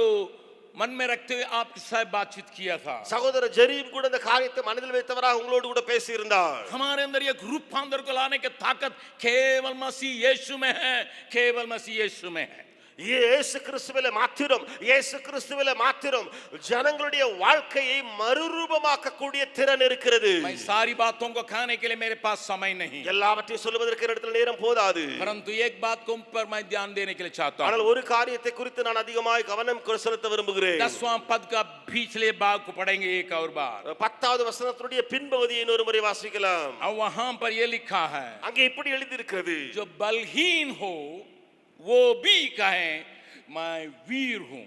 मन में रखते हुए आपके साथ बातचीत किया था। சகோதரர் ஜெரீம் கூட இந்த காரியத்தை மனதில் வைத்தவராக உங்களோடு கூட பேசி இருந்தார். हमारे अंदर एक रूपांतर को लाने की ताकत केवल मसीह यीशु में है, केवल मसीह यीशु में है। இயேசு கிறிஸ்துவிலே மாத்திரம், இயேசு கிறிஸ்துவிலே மாத்திரம் ஜனங்களுடைய வாழ்க்கையை மறுரூபமாக்கக்கூடிய திறன் இருக்கிறது. मैं सारी बातों को कहने के लिए मेरे पास समय नहीं, எல்லாவற்றையும் சொல்வதற்கு இடத்துல நேரம் போதாது. परंतु एक बात को पर मैं ध्यान देने के लिए चाहता हूं। ஆனால் ஒரு காரியத்தை குறித்து நான் அதிகமாக கவனம் செலுத்த விரும்புகிறேன். 10वां पद का पिछले भाग को पढ़ेंगे एक और बार। 10வது வசனத்துடைய பின்பகுதியை இன்னொரு முறை வாசிக்கலாம். और वहां पर यह लिखा है, அங்கே இப்படி எழுதி இருக்கிறது, जो बलहीन हो वो भी कहे मैं वीर हूं।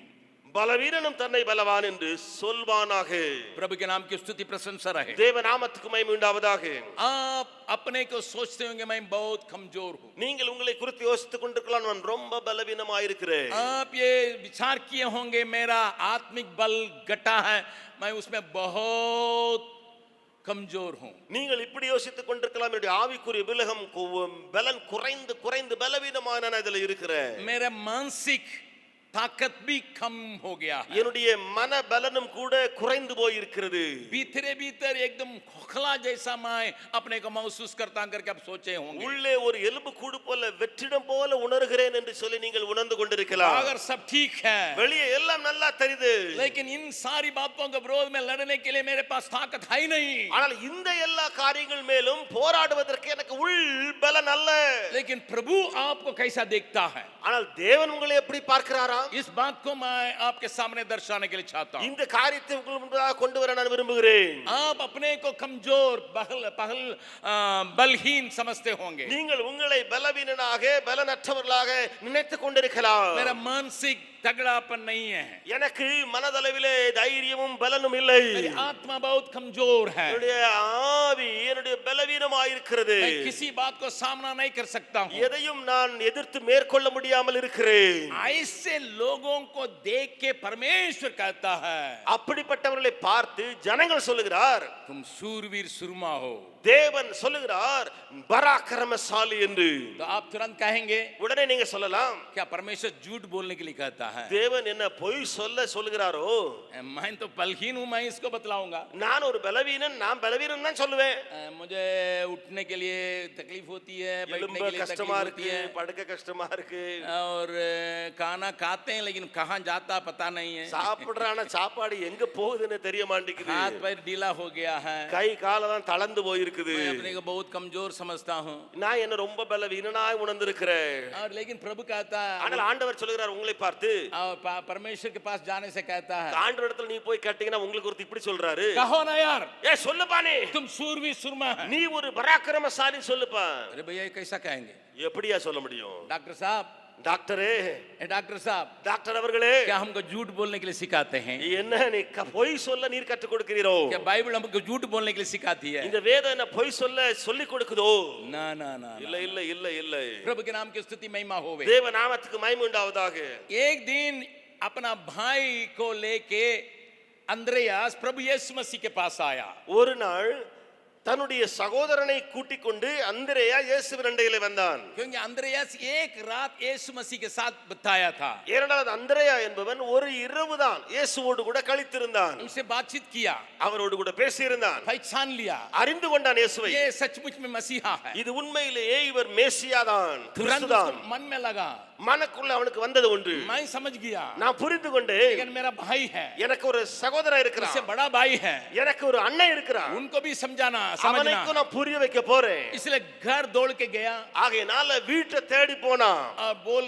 பலவீனனும் தன்னை பலவான் என்று சொல்வானாக. प्रभु के नाम की स्तुति प्रशंसा रहे। தேவ நாமத்துக்கு மகிமை உண்டாவதாக. आप अपने को सोचते होंगे मैं बहुत कमजोर हूं। நீங்கள் உங்களை குறித்து யோசித்துக் கொண்டிருக்கலாம், நான் ரொம்ப பலவீனமாயிருக்கிறேன். आप ये विचार किए होंगे मेरा आत्मिक बल घटा है, मैं उसमें बहुत कमजोर हूं। நீங்கள் இப்படி யோசித்துக் கொண்டிருக்கலாம், என்னுடைய ஆவிக்குரிய பலன் குறைந்து குறைந்து பலவீனமான நான் இதுல இருக்கிறேன். मेरा मानसिक ताकत भी कम हो गया है। என்னுடைய மன பலனும் கூட குறைந்து போய் இருக்கிறது. भीतरे भीतर एकदम खोखला जैसा मैं अपने को महसूस करता करके आप सोचे होंगे। உள்ளே ஒரு எலும்பு கூடு போல வெற்றிடம் போல உணர்கிறேன் என்று சொல்லி நீங்கள் உணர்ந்து கொண்டிருக்கலாம். अगर सब ठीक है, வெளியே எல்லாம் நல்லா தெரியுது, लेकिन इन सारी बातों के विरोध में लड़ने के लिए मेरे पास ताकत है ही नहीं। ஆனால் இந்த எல்லா காரியங்கள் மேலும் போராடுவதற்கு எனக்கு உள் பலன் அல்ல. लेकिन प्रभु आपको कैसा देखता है, ஆனால் தேவன் உங்களை எப்படி பார்க்கிறாரா? इस बात को मैं आपके सामने दर्शाने के लिए चाहता हूं। இந்த காரியத்தை உங்களுக்கு முன்பாக கொண்டு வர நான் விரும்புகிறேன். आप अपने को कमजोर बलहीन समझते होंगे। நீங்கள் உங்களை பலவீனனாக பலனற்றவர்களாக நினைத்துக் கொண்டிருக்கலாம். मेरा मानसिक तगड़ापन नहीं है, எனக்கு மனதளவிலே தைரியமும் பலனும் இல்லை. मेरी आत्मा बहुत कमजोर है, என்னுடைய ஆவி என்னுடைய பலவீனமாயிருக்கிறது. मैं किसी बात को सामना नहीं कर सकता हूं। எதையும் நான் எதிர்த்து மேற்கொள்ள முடியாமல் இருக்கிறேன். ऐसे लोगों को देख के परमेश्वर कहता है, அப்படிப்பட்டவர்களை பார்த்து ஜனங்கள் சொல்லுகிறார், तुम शूरवीर सुरमा हो। தேவன் சொல்லுகிறார் பராக்கிரமசாலி என்று. तो आप तुरंत कहेंगे, உடனே நீங்க சொல்லலாம், क्या परमेश्वर झूठ बोलने के लिए कहता है? தேவன் என்ன பொய் சொல்லுகிறாரோ? मैं तो बलहीन हूं, मैं इसको बतलाऊंगा। நான் ஒரு பலவீனன், நான் பலவீனன் தான் சொல்லுவேன். मुझे उठने के लिए तकलीफ होती है, बैठने எலும்ப के लिए तकलीफ கஷ்டமா होती இருக்கு, है, படுக்க கஷ்டமா இருக்கு, और खाना खाते हैं लेकिन कहाँ जाता पता नहीं है, சாப்பிடுறான சாப்பாடு எங்க போகுதுன்னு தெரிய மாட்டேங்குது, हाथ पैर ढीला हो गया है, கை காலெல்லாம் தளர்ந்து போயிருக்கு, இருக்குது. मैं अपने को बहुत कमजोर समझता हूँ நான் என்ன ரொம்ப பலவீனனாய் உணர்ந்திருக்கிறேன். और लेकिन प्रभु कहता है ஆனால் ஆண்டவர் சொல்லுகிறார் உங்களை பார்த்து, और परमेश्वर के पास जाने से कहता है ஆண்டவர் இடத்துல நீ போய் கேட்டீங்கன்னா உங்களுக்கு ஒருத்தர் இப்படி சொல்றாரு, कहो ना यार ஏ சொல்லுப்பா நீ तुम सूरवीर सुरमा है நீ ஒரு பராக்கிரமசாலி சொல்லுப்பா. अरे भैया ये कैसा कहेंगे எப்படியா சொல்ல முடியும்? डॉक्टर साहब டாக்டரே, डॉक्टर साहब டாக்டர் அவர்களே, क्या हमको झूठ बोलने के लिए सिखाते हैं என்ன நீ பொய் சொல்ல நீர் கற்றுக் கொடுக்கிறீரோ? क्या बाइबल हमको झूठ बोलने के लिए सिखाती है இந்த வேதம் என்ன பொய் சொல்ல சொல்லி கொடுக்குதோ? ना ना ना இல்ல இல்ல இல்ல இல்ல. प्रभु के नाम की स्तुति महिमा होवे தேவ நாமத்துக்கு மகிமை உண்டாவதாக. एक दिन अपना भाई को लेके अंद्रयास प्रभु यीशु मसीह के पास आया ஒரு நாள் தன்னுடைய சகோதரனை கூட்டிக் கொண்டு அந்திரேயா இயேசுவின் அண்டையிலே வந்தான். क्योंकि अंद्रयास एक रात यीशु मसीह के साथ बिताया था ஏனென்றால் அந்திரேயா என்பவன் ஒரு இரவு தான் இயேசுவோடு கூட கழித்திருந்தான். उनसे बातचीत किया அவரோடு கூட பேசியிருந்தான். पहचान लिया அறிந்து கொண்டான் இயேசுவை. ये सचमुच में मसीहा है இது உண்மையிலேயே இவர் மேசியா தான், तुरंत கிறிஸ்துதான். उसको मन में लगा மனக்குள்ள அவனுக்கு வந்தது ஒன்று, मैं समझ गया நான் புரிந்து கொண்டு लेकिन मेरा भाई है எனக்கு ஒரு சகோதரன் उससे இருக்கிறான், बड़ा भाई है எனக்கு ஒரு அண்ணன் இருக்கிறான், उनको भी समझाना அவனுக்கு समझना நான் புரிய வைக்க போறேன். इसलिए घर दौड़ के गया ஆகையினால வீட்டை தேடி போனான். और बोल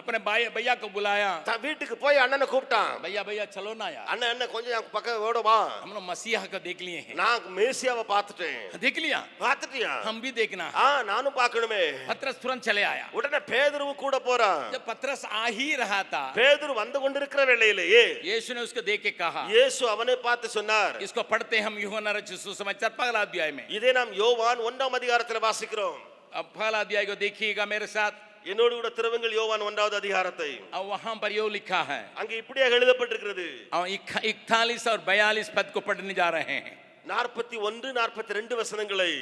अपने भाई भैया को बुलाया வீட்டுக்கு போய் அண்ணனை கூப்பிட்டான். भैया भैया चलो ना यार அண்ணன் அண்ணன் கொஞ்சம் என் பக்கம் ஓடுமா, हम लोग मसीहा को देख लिए हैं நான் மேசியாவை பார்த்துட்டேன். देख लिया பார்த்துட்டியா? हम भी देखना நானும் பார்க்கணுமே. पतरस तुरंत चले आया உடனே பேதுருவும் கூட போறான். जब पतरस आ ही रहा था பேதுரு வந்து கொண்டிருக்கிற வேளையிலேயே यीशु ने उसको देख के कहा இயேசு அவனை பார்த்து சொன்னார். इसको पढ़ते हम यूहन्ना रचित सुसमाचार पहला अध्याय में இதை நாம் யோவான் 1ஆம் அதிகாரத்தில் வாசிக்கிறோம். अब पहला अध्याय को देखिएगा मेरे साथ என்னோடு கூட திருவங்கள் யோவான் 1வது அதிகாரத்தை. और वहां पर यो लिखा है அங்கே இப்படியாக எழுதப்பட்டிருக்கிறது. और 41 और 42 पद को पढ़ने जा रहे हैं 41 42 வசனங்களை.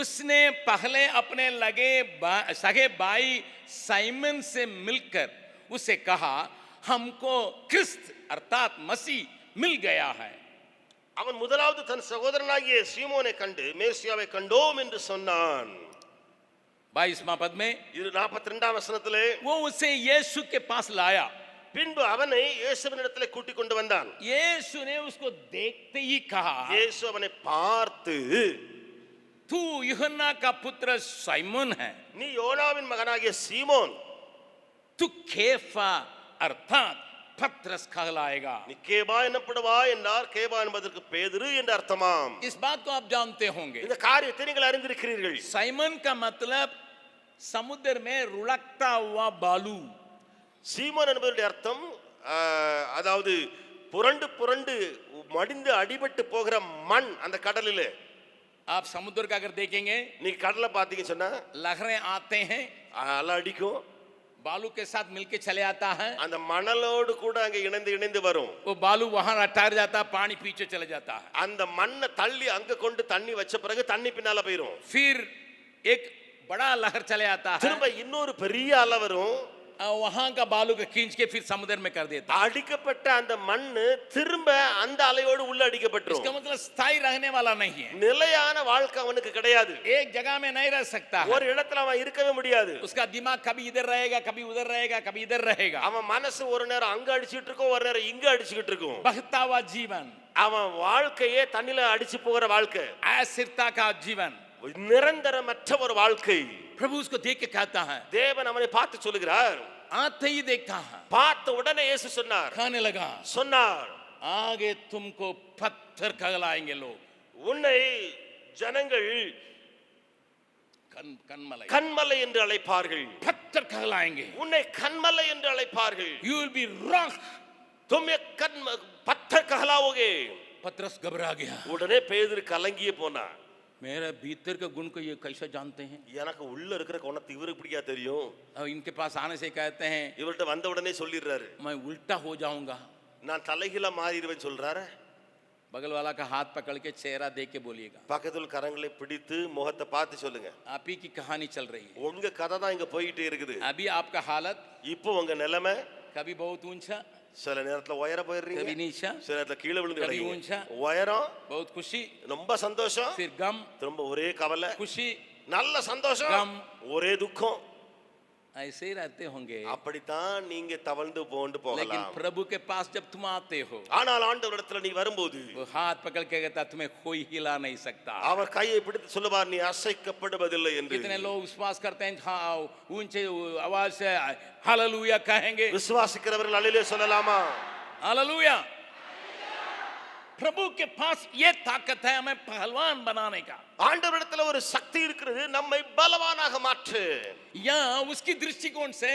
उसने पहले अपने सगे भाई साइमन से मिलकर उसे कहा हमको ख्रिस्त अर्थात मसीह मिल गया है அவன் முதலாவது தன் சகோதரனாகிய சீமோனை கண்டு மேசியாவை கண்டோம் என்று சொன்னான். 22वां पद में இது 42ஆம் வசனத்திலே वो उसे यीशु के पास लाया பின்பு அவனை இயேசுவினிடத்திலே கூட்டிக் கொண்டு வந்தான். यीशु ने उसको देखते ही कहा இயேசு அவனை பார்த்து, तू यूहन्ना का पुत्र साइमन है நீ யோனாவின் மகனாகிய சீமோன், तू केफा अर्थात पतरस कहलाएगा நீ கேபா என்னப்படுவா என்றார். கேபா என்பதற்கு பேதுரு என்று அர்த்தமாம். इस बात को आप जानते होंगे இந்த காரியத்தை நீங்கள் அறிந்திருக்கிறீர்கள். साइमन का मतलब समुद्र में रुड़कता हुआ बालू சீமோன் என்பதனுடைய அர்த்தம் அதாவது புரண்டு புரண்டு மடிந்து அடிபட்டு போகிற மண் அந்த கடலிலே. आप समुद्र का अगर देखेंगे நீ கடலை பார்த்தீங்க சொன்னா लहरें आते हैं அலை அடிக்கும், बालू के साथ मिलके चले आता है அந்த மணலோடு கூட அங்க இணைந்து இணைந்து வரும். वो बालू वहां ठहर जाता है पानी पीछे चले जाता है அந்த மண்ணை தள்ளி அங்க கொண்டு தண்ணி வச்ச பிறகு தண்ணி பின்னால போயிரும். फिर एक बड़ा लहर चले आता है திரும்ப இன்னொரு பெரிய அலை வரும். वहां का बालू को खींच के फिर समुद्र में कर देता है அடிக்கப்பட்ட அந்த மண்ணு திரும்ப அந்த அலையோடு உள்ள அடிக்கப்பட்டுரும். इसका मतलब स्थायी रहने वाला नहीं है நிலையான வாழ்க்கை அவனுக்கு கிடையாது. एक जगह में नहीं रह सकता है ஒரு இடத்துல அவன் இருக்கவே முடியாது. उसका दिमाग कभी इधर रहेगा कभी उधर रहेगा कभी इधर रहेगा அவன் மனசு ஒரு நேரம் அங்க அடிச்சிட்டு இருக்கும், ஒரு நேரம் இங்க அடிச்சுக்கிட்டு இருக்கும். बहता हुआ जीवन அவன் வாழ்க்கையே தண்ணில அடிச்சு போகிற வாழ்க்கை, अस्थिरता का जीवन நிரந்தரமற்ற ஒரு வாழ்க்கை. प्रभु उसको देख के कहता है தேவன் அவனை பார்த்து சொல்லுகிறார். आते ही देखता है பார்த்த உடனே இயேசு சொன்னார் कहने लगा சொன்னார் आगे तुमको पत्थर कहलाएंगे लोग உன்னை ஜனங்கள் कनमலை கன்மலை என்று அழைப்பார்கள். पत्थर कहलाएंगे உன்னை கன்மலை என்று அழைப்பார்கள். you will be rock तुम एक पत्थर कहलाओगे. पतरस घबरा गया உடனே பேதுரு கலங்கியே போனான். मेरा भीतर का गुण को ये कैसे जानते हैं எனக்கு உள்ள இருக்கிற குணத்தை இவருக்கு பிடிக்கா தெரியும். और इनके पास आने से कहते हैं இவர்கிட்ட வந்த உடனே சொல்லிடுறாரு, मैं उल्टा हो जाऊंगा நான் தலைகீழா மாறிடுவேன் சொல்றாரு. बगल वाला का हाथ पकड़ के चेहरा देख के बोलिएगा பக்கத்துல கரங்களை பிடித்து முகத்தை பார்த்து சொல்லுங்க, आप ही की कहानी चल रही है உங்க கதை தான் இங்க போயிட்டே இருக்குது. अभी आपका हालत இப்போ உங்க நிலைமை कभी बहुत ऊंचा சில நேரத்துல உயர போயிடுறீங்க, कभी नीचा சில நேரத்துல கீழே விழுந்து कभी கிடக்கீங்க. ऊंचा உயரம் बहुत खुशी ரொம்ப சந்தோஷம், फिर गम திரும்ப ஒரே கவலை, खुशी நல்ல சந்தோஷம், गम ஒரே துக்கம். ऐसे ही रहते होंगे, அப்படித்தான் நீங்க தவழ்ந்து போண்டு लेकिन போகலாம். प्रभु के पास जब तुम आते हो, ஆனால் ஆண்டவரிடத்துல நீ வரும்போது वो हाथ पकड़ के कहता तुम्हें कोई हिला नहीं सकता। அவர் கையை பிடித்து சொல்லுவார், நீ அசைக்கப்படுவதில்லை என்று. कितने लोग विश्वास करते हैं, हाँ ऊंचे आवाज से हालेलुया कहेंगे, விசுவாசிக்கிறவர்கள் அல்லேலூயா சொல்லலாமா? हालेलुया। प्रभु के पास ये ताकत है हमें पहलवान बनाने का, ஆண்டவரிடத்துல ஒரு சக்தி இருக்கிறது நம்மை பலவானாக மாற்று. या उसकी दृष्टिकोण से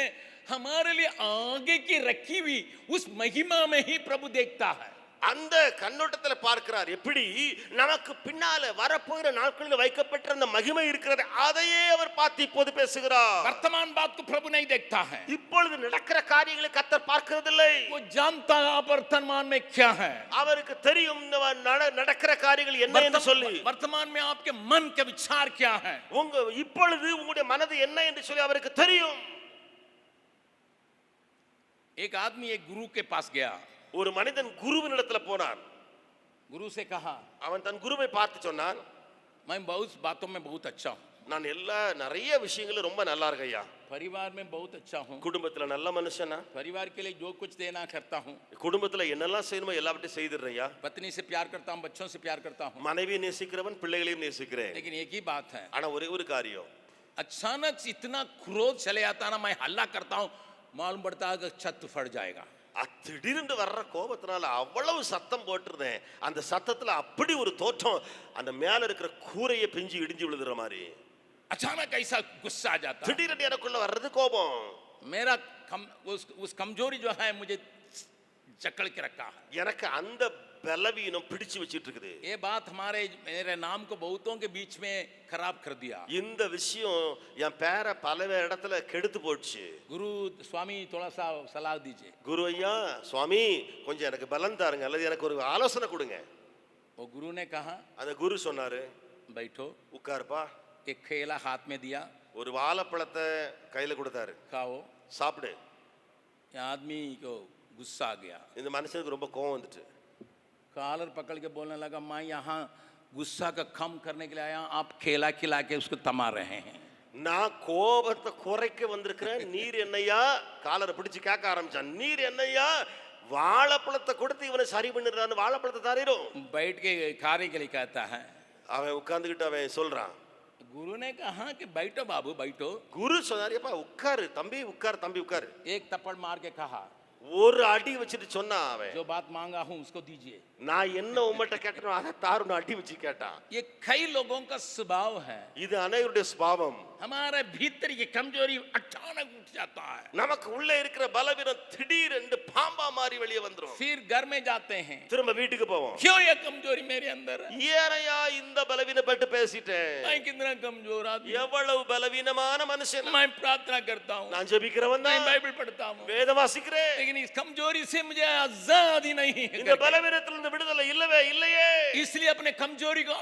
हमारे लिए आगे की रखी हुई उस महिमा में ही प्रभु देखता है। அந்த கண்ணோட்டத்துல பார்க்கிறார். எப்படி நமக்கு பின்னால வரப்போகிற நாட்களில் வைக்கப்பட்ட அந்த மகிமை இருக்கிறது, அதையே அவர் பார்த்து இப்போது பேசுகிறார். वर्तमान बात को प्रभु नहीं देखता है, இப்பொழுது நடக்கிற காரியங்களை கர்த்தர் பார்க்கிறதில்லை. वो जानता है आप वर्तमान में क्या है, அவருக்கு தெரியும் இந்த நடக்கிற காரியங்கள் என்ன என்று சொல்லி. वर्तमान में आपके मन के विचार क्या है, உங்க இப்பொழுது உங்களுடைய மனது என்ன என்று சொல்லி அவருக்கு தெரியும். एक आदमी एक गुरु के पास गया, ஒரு மனிதன் குருவினிடத்துல போனான். गुरु से कहा அவன் தன் குருவை பார்த்து சொன்னான், मैं बहुत बातों में बहुत अच्छा हूँ, நான் நிறைய விஷயங்களும் ரொம்ப நல்லா இருக்கேயா. परिवार में बहुत अच्छा हूँ, குடும்பத்துல நல்ல மனுஷனா, परिवार के लिए जो कुछ देना करता हूँ, குடும்பத்துல என்னெல்லாம் செய்யணுமோ எல்லாவற்றையும் செய்திடுறையா. पत्नी से प्यार करता हूँ, बच्चों से प्यार करता हूँ, மனைவியை நேசிக்கிறவன் பிள்ளைகளையும் நேசிக்கிறேன். लेकिन एक ही बात है, ஆனா ஒரே ஒரு காரியம், अचानक इतना क्रोध चले आता ना, मैं हल्ला करता हूँ, मालूम पड़ता है कि छत फट जाएगा। திடீர்னு வர்ற கோபத்தினால அவ்வளவு சத்தம் போட்டுருந்தேன், அந்த சத்தத்துல அப்படி ஒரு தோற்றம், அந்த மேல இருக்கிற கூரையை பிஞ்சு இடிஞ்சு விழுதுற மாதிரி. अचानक ऐसा गुस्सा आ जाता है, திடீர்னு எனக்குள்ள வர்றது கோபம். मेरा उस कमजोरी जो है मुझे जकड़ के रखा है, எனக்கு அந்த பலவீனம் பிடிச்சு வச்சிட்டு இருக்குது. ये बात मेरे नाम को बहुतों के बीच में खराब कर दिया। இந்த விஷயம் என் பேரை பல இடத்துல கெடுத்து போச்சு. गुरु स्वामी थोड़ा सा सलाह दीजिए। குரு ஐயா, சுவாமி கொஞ்சம் எனக்கு பலன் தாருங்க, அல்லது எனக்கு ஒரு ஆலோசனை கொடுங்க. वो गुरु ने कहा, அந்த குரு சொன்னாரு, बैठो। உட்காருப்பா. एक केला हाथ में दिया, ஒரு வாழைப்பழத்தை கையில கொடுத்தாரு, खाओ। சாப்பிடு. आदमी को गुस्सा आ गया, இந்த மனுஷனுக்கு ரொம்ப கோவம் வந்துட்டு कॉलर पकड़ के बोलने लगा, मैं यहाँ गुस्सा का कम करने के लिए आया, आप केला खिला के उसको तमा रहे हैं। நான் கோபத்தை குறைக்க வந்திருக்கிறேன், நீர் என்னையா, காலரை பிடிச்சு கேட்க ஆரம்பிச்சான், நீர் என்னையா வாழைப்பழத்தை கொடுத்து இவனை சரி பண்ணிடுறான்னு வாழைப்பழத்தை தாரிடும். बैठ के खाने के लिए कहता है, அவன் உட்கார்ந்துகிட்டு அவன் சொல்றான். गुरु ने कहा कि बैठो बाबू बैठो। குரு சொன்னாரியப்பா உட்காரு தம்பி, உட்காரு தம்பி உட்காரு. एक थप्पड़ मार के कहा, ஒரு அடி வச்சுட்டு சொன்னா அவன், जो बात मांगा हूं उसको दीजिए। நான் என்ன உம்மட்ட கேட்டனோ அதை தாருன்னு அடி வச்சு கேட்டான். ये कई लोगों का स्वभाव है, இது அனைவருடைய சுபாவம். हमारे भीतर ये कमजोरी अचानक उठ जाता है, நமக்கு உள்ளே இருக்கிற பலவீனம் திடீரென்று பாம்பா மாறி வெளியே வந்துரும். फिर घर में जाते हैं, திரும்ப வீட்டுக்கு போவோம். क्यों ये कमजोरी मेरे अंदर है, ஏனையா இந்த பலவீனப்பட்டு பேசிட்டேன், मैं कितना कमजोर आदमी, எவ்வளவு பலவீனமான மனுஷன், मैं प्रार्थना करता हूँ, நான் ஜெபிக்கிறவன் मैं தான், बाइबल पढ़ता हूँ, வேதம் வாசிக்கிறேன், लेकिन इस कमजोरी से मुझे आजादी नहीं है। இந்த பலவீனத்திலிருந்து விடுதலை இல்லவே இல்லையே. इसलिए अपने कमजोरी को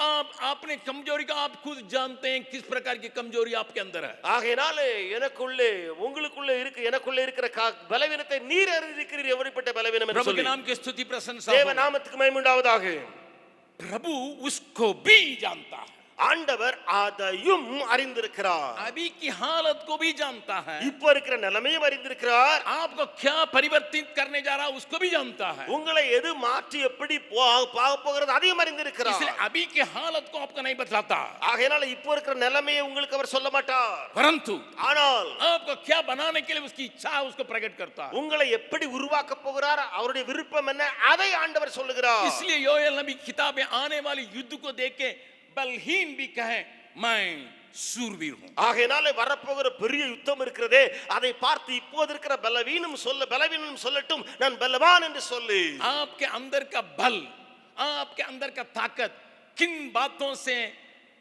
अपने कमजोरी को आप खुद जानते हैं, किस प्रकार की कमजोरी आपके अंदर है। ஆகையினாலே எனக்குள்ளே உங்களுக்குள்ளே இருக்கு, எனக்குள்ளே இருக்கிற பலவீனத்தை நீர் அறிந்திருக்கிறீர், எப்படிப்பட்ட பலவீனம் என்று प्रभु के சொல்லி. नाम की स्तुति प्रशंसा தேவ हो। நாமத்துக்கு மகிமை உண்டாவதாக. प्रभु उसको भी जानता है, ஆண்டவர் அதையும் அறிந்திருக்கிறார், अभी की हालत को भी जानता है, இப்ப இருக்கிற நிலைமையும் அறிந்திருக்கிறார், आपको क्या परिवर्तित करने जा रहा है उसको भी जानता है, உங்களை எது மாற்றி எப்படி போகிறது அதையும் அறிந்திருக்கிறார். इसलिए अभी की हालत को आपको नहीं बतलाता, ஆகையினால இப்ப இருக்கிற நிலைமையை உங்களுக்கு அவர் சொல்ல மாட்டார், परंतु ஆனால் आपको क्या बनाने के लिए उसकी इच्छा है उसको प्रकट करता है। உங்களை எப்படி உருவாக்க போகிறார், அவருடைய விருப்பம் என்ன, அதை ஆண்டவர் சொல்லுகிறார். इसलिए योएल नबी किताब में आने वाली युद्ध को देख के बलहीन भी कहे मैं शूरवीर हूं। ஆகையினாலே வரப்போகிற பெரிய யுத்தம் இருக்கிறதே, அதை பார்த்து இப்போது இருக்கிற பலவீனம் சொல்லட்டும், நான் பலவான் என்று சொல்லி. आपके अंदर का बल, आपके अंदर का ताकत किन बातों से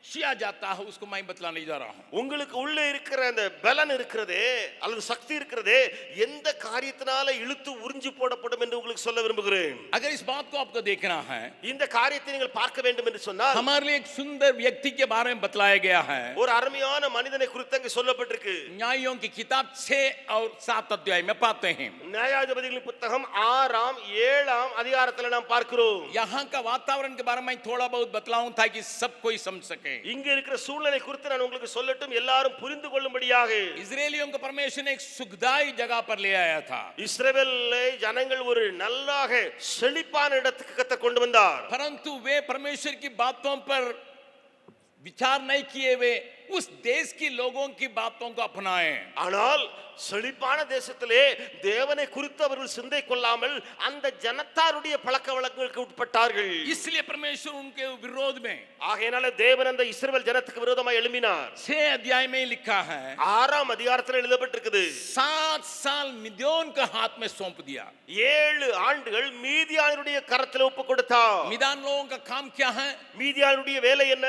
किया जाता है उसको मैं बतलाने जा रहा हूं। உங்களுக்கு உள்ளே இருக்கிற அந்த பலன் இருக்கிறதே அல்லது சக்தி இருக்கிறதே, எந்த காரியத்தினால இழுத்து உறிஞ்சி போடப்படும் என்று உங்களுக்கு சொல்ல விரும்புகிறேன். अगर इस बात को आपको देखना है, இந்த காரியத்தை நீங்கள் பார்க்க வேண்டும் என்று சொன்னால், हमारे लिए एक सुंदर व्यक्ति के बारे में बतलाया गया है। ஒரு அருமையான மனிதனை குறித்து அங்கே சொல்லப்பட்டிருக்கு. न्यायों की किताब 6 और 7 अध्याय में पाते हैं। நியாயாதிபதிகளின் புத்தகம் 6ஆம் 7ஆம் அதிகாரத்தில் நாம் பார்க்கிறோம். यहाँ का वातावरण के बारे में थोड़ा बहुत बतलाऊं ताकि सब कोई समझ सके। सके। இங்க இருக்கிற சூழ்நிலை குறித்து நான் உங்களுக்கு சொல்லட்டும், எல்லாரும் புரிந்து கொள்ளும்படியாக. इजरायलियों को परमेश्वर ने एक सुखदायी जगह पर ले आया था, இஸ்ரவேலை ஜனங்கள் ஒரு நல்லாக செழிப்பான இடத்துக்கு கர்த்தர் கொண்டு வந்தார். परंतु वे परमेश्वर की बातों पर विचार नहीं किए, वे उस देश की लोगों की बातों को अपनाए. ஆனால் செழிப்பான தேசத்திலே தேவனை குறித்து அவர்கள் சிந்தை கொள்ளாமல் அந்த ஜனத்தாருடைய பழக்க வழக்கங்களுக்கு உட்பட்டார்கள். इसलिए परमेश्वर उनके विरोध में ஆகையால தேவன் அந்த இஸ்ரவேல் ஜனத்துக்கு விரோதமாக எழும்பினார். 6 अध्याय में लिखा है, 6ஆம் அதிகாரத்தில் எழுதப்பட்டிருக்குது, 7 साल मिद्यान के हाथ में सौंप दिया. 7 ஆண்டுகள் மீதியானுடைய கரத்தில் ஒப்பு கொடுத்தார். मिद्यान लोगों का काम क्या है? மீதியானுடைய வேலை என்ன?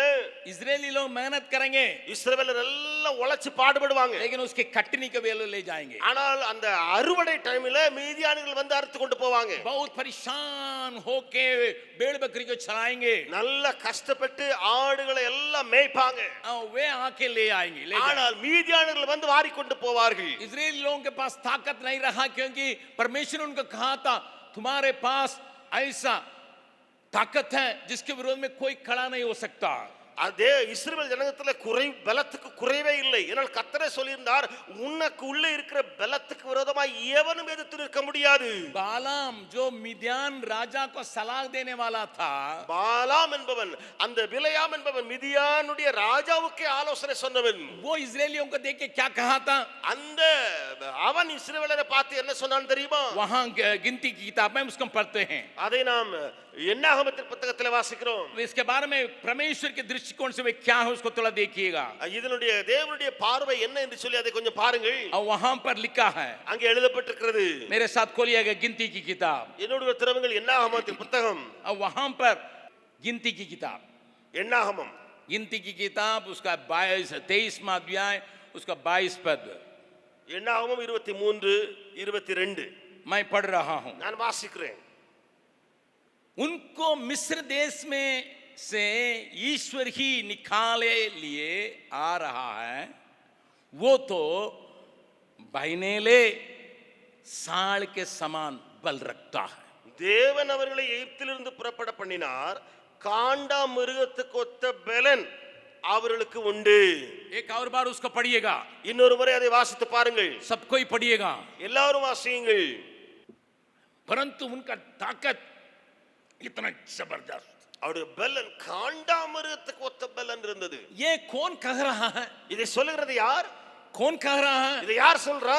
इजरायली लोग मेहनत करेंगे, இஸ்ரவேலர் எல்லாம் உழைச்சு பாடுபடுவாங்க. लेकिन उसके कटनी के वेले ले जाएंगे. ஆனால் அந்த அறுவடை டைம்ல மீதியானிகள் வந்து அறுத்து கொண்டு போவாங்க. बहुत परेशान होके भेड़ बकरी को चलाएंगे, நல்ல கஷ்டப்பட்டு ஆடுகளை எல்லாம் மேய்ப்பாங்க. और वे आके ले आएंगे, ले ஆனால் மீதியானிகள் வந்து வாரி கொண்டு போவார்கள். इजरायली लोगों के पास ताकत नहीं रहा, क्योंकि परमेश्वर ने उनको कहा था तुम्हारे पास ऐसा ताकत है जिसके विरोध में कोई खड़ा नहीं हो सकता. அதே இஸ்ரவேல் ஜனத்துல பலத்துக்கு குறைவே இல்லை. ஏனால் கர்த்தரே சொல்லியிருந்தார், உனக்கு உள்ள இருக்கிற பலத்துக்கு விரோதமாய் எவனும் எதிர்த்து நிற்க முடியாது. बालाम जो मिद्यान राजा को सलाह देने वाला था, பாலாம் என்பவன், அந்த பிலேயாம் என்பவன் மிதியானுடைய ராஜாவுக்கே ஆலோசனை சொன்னவன். वो इजरायलियों को देख के क्या कहा था? அந்த அவன் இஸ்ரவேலரை பார்த்து என்ன சொன்னான் தெரியுமா? वहां गिनती की किताब में उसको पढ़ते हैं, அதை நாம் என்னாகமத்தின் புத்தகத்தில் வாசிக்கிறோம். इसके बारे में परमेश्वर के दृष्टिकोण से वे क्या है उसको थोड़ा देखिएगा. இதனுடைய தேவனுடைய பார்வை என்ன என்று சொல்லி அதை கொஞ்சம் பாருங்கள். और वहां पर लिखा है, அங்கே எழுதப்பட்டிருக்கிறது. मेरे साथ खोलिएगा गिनती की किताब. என்னோட திறவுங்கள் என்னாகமத்தின் புத்தகம். और वहां पर गिनती की किताब, என்னாகமம் गिनती की किताब, उसका 23वां अध्याय, उसका 22 पद என்னாகமம் 23 22 मैं पढ़ रहा हूं. நான் வாசிக்கிறேன். उनको मिस्र देश में से ईश्वर ही निकाले लिए आ रहा है, वो तो बहनेले साड़ के समान बल रखता है. தேவன் அவர்களை எகிப்திலிருந்து புறப்பட பண்ணினார். காண்டா மிருகத்துக்கு ஒத்த பலன் அவர்களுக்கு உண்டு. एक और बार उसको पढ़िएगा, இன்னொரு முறை அதை வாசித்து பாருங்கள். सबको ही पढ़िएगा. எல்லாரும் வாசியுங்கள். परंतु उनका ताकत इतना जबरदस्त, அவருடைய பலன் காண்டா மிருகத்துக்கு ஒத்த பலன் இருந்தது. ये कौन कह रहा है? இதை சொல்லுகிறது யார்? कौन कह रहा है? இதை யார் சொல்றா?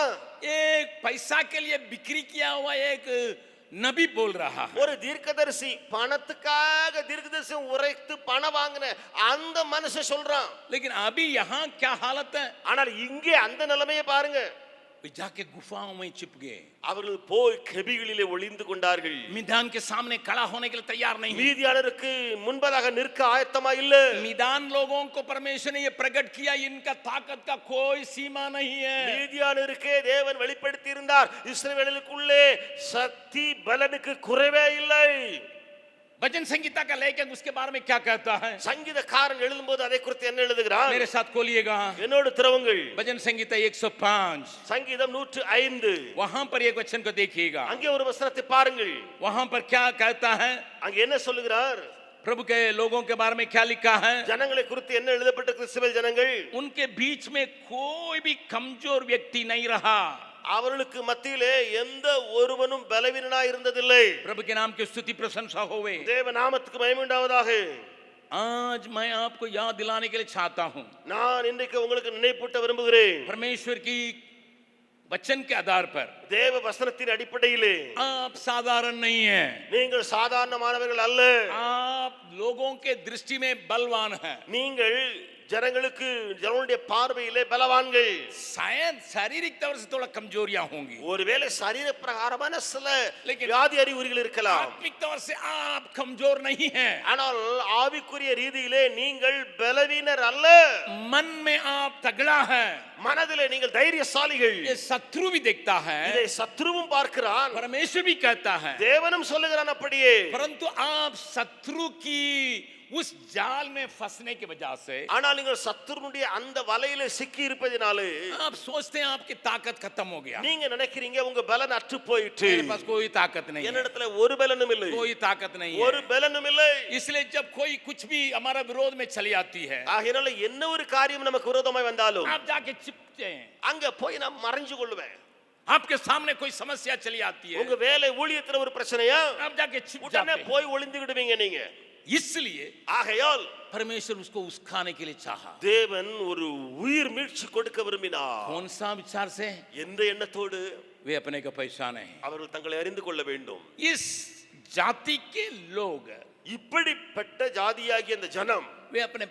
एक पैसा के लिए बिक्री किया हुआ एक नबी बोल रहा है. ஒரு தீர்க்கதரிசி, பணத்துக்காக தீர்க்கதரிசி உரைத்து பணம் வாங்கின அந்த மனுஷன் சொல்றான். लेकिन अभी यहाँ क्या हालत है? ஆனால் இங்கே அந்த நிலைமையை பாருங்க. वे जाके गुफाओं में छिप गए, அவர்கள் போய் கெபிகளிலே ஒளிந்து கொண்டார்கள். मिदान के सामने खड़ा होने के लिए तैयार नहीं. மீதியானருக்கு முன்பதாக நிற்க ஆயத்தமா இல்ல. मिदान लोगों को परमेश्वर ने ये प्रकट किया, इनका ताकत का कोई सीमा नहीं है. மீதியானருக்கே தேவன் வெளிப்படுத்தி இருந்தார், இஸ்ரவேலுக்குள்ளே சக்தி பலனுக்கு குறைவே இல்லை. भजन संगीता का लेखक उसके बारे में क्या कहता है? சங்கீதக்காரன் எழுதும்போது அதை குறித்து என்ன எழுதுகிறார்? मेरे साथ खोलिएगा, என்னோடு திறவுங்கள். भजन संगीता 105, சங்கீதம் 105. वहां पर एक वचन को देखिएगा. அங்கே ஒரு வசனத்தை பாருங்கள். वहां पर क्या कहता है? அங்கே என்ன சொல்லுகிறார்? प्रभु के लोगों के बारे में क्या लिखा है? ஜனங்களை குறித்து என்ன எழுதப்பட்டிருக்கு? இஸ்ரவேல் ஜனங்கள், उनके बीच में कोई भी कमजोर व्यक्ति नहीं रहा. அவர்களுக்கு மத்தியிலே எந்த ஒருவனும் பலவீனனாய் இருந்ததில்லை. प्रभु के नाम की स्तुति प्रशंसा होवे. தேவ நாமத்துக்கு மகிமை உண்டாவதாக. आज मैं आपको याद दिलाने के लिए चाहता हूं, நான் இன்றைக்கு உங்களுக்கு நினைப்பூட்ட விரும்புகிறேன். परमेश्वर की वचन के आधार पर தேவ வசனத்தின் அடிப்படையிலே आप साधारण नहीं हैं. நீங்கள் சாதாரணமானவர்கள் அல்ல. आप लोगों के दृष्टि में बलवान हैं. நீங்கள் ஜனங்களுடைய பார்வையிலே பலவான்கள். शायद शारीरिक तौर से थोड़ा कमजोरियां होंगी, ஒருவேளை சரீர பிரகாரமான சில लेकिन வியாதி அறிகுறிகள் இருக்கலாம். आत्मिक तौर से आप कमजोर नहीं हैं. ஆனால் ஆவிக்குரிய ரீதியிலே நீங்கள் பலவீனர் அல்ல. मन में आप तगड़ा है. மனதிலே நீங்கள் தைரியசாலிகள். ये शत्रु भी देखता है, இதை சத்ருவும் பார்க்கிறான், परमेश्वर भी कहता है. தேவனும் சொல்லுகிறான் அப்படியே. परंतु आप शत्रु की उस जाल में फंसने की वजह से ஆனால் நீங்கள் சத்துருனுடைய அந்த வலையில சிக்கி இருப்பதினாலே आप सोचते हैं आपकी ताकत खत्म हो गया, நீங்க நினைக்கிறீங்க உங்க பலன் அற்று போயிட்டு, मेरे पास कोई ताकत नहीं है, என்னிடத்துல ஒரு பலனும் இல்லை, कोई ताकत नहीं ஒரு है। பலனும் இல்லை। इसलिए जब कोई कुछ भी हमारा विरोध में चली आती है, ஆகையால என்ன ஒரு காரியம் நமக்கு விரோதமாய் வந்தாலும் आप जाके चिपते हैं। அங்க போய் நான் மறைஞ்சு கொள்வேன்। आपके सामने कोई समस्या चली आती है, உங்க வேலை ஊழியத்துல ஒரு பிரச்சனையா आप जाके छिप உடனே जाते हैं। போய் ஒளிந்துக்கிடுவீங்க நீங்க। इसलिए ஆகையால் परमेश्वर उसको उस्काने के लिए चाहा। தேவன் ஒரு உயிர் மீட்சி கொடுக்க விரும்பினார்। कौन सा विचार से? எந்த எண்ணத்தோடு? वे अपने को पहचाने हैं। அவர்கள் தங்களை அறிந்து கொள்ள வேண்டும்। इस जाति के लोग, இப்படிப்பட்ட ஜாதியாகிய அந்த ஜனம் वे अपने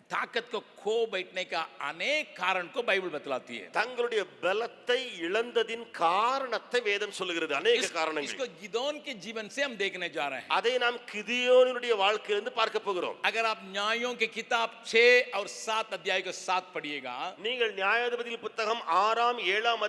ताकत को खो बैठने का अनेक कारण को बाइबल बतलाती है। தங்களுடைய பலத்தை இழந்ததின் காரணத்தை வேதம் சொல்லுகிறது, अनेक காரணங்கள்। इसको गिदोन के जीवन से हम देखने जा रहे हैं। அதை நாம் கிதியோனுடைய வாழ்க்கையிலிருந்து பார்க்க போகிறோம்। अगर आप न्यायों की किताब 6 और 7 अध्याय को 7 पढ़िएगा, நீங்கள் நியாயாதிபதிகள் புத்தகம் 6ஆம் 7ஆம்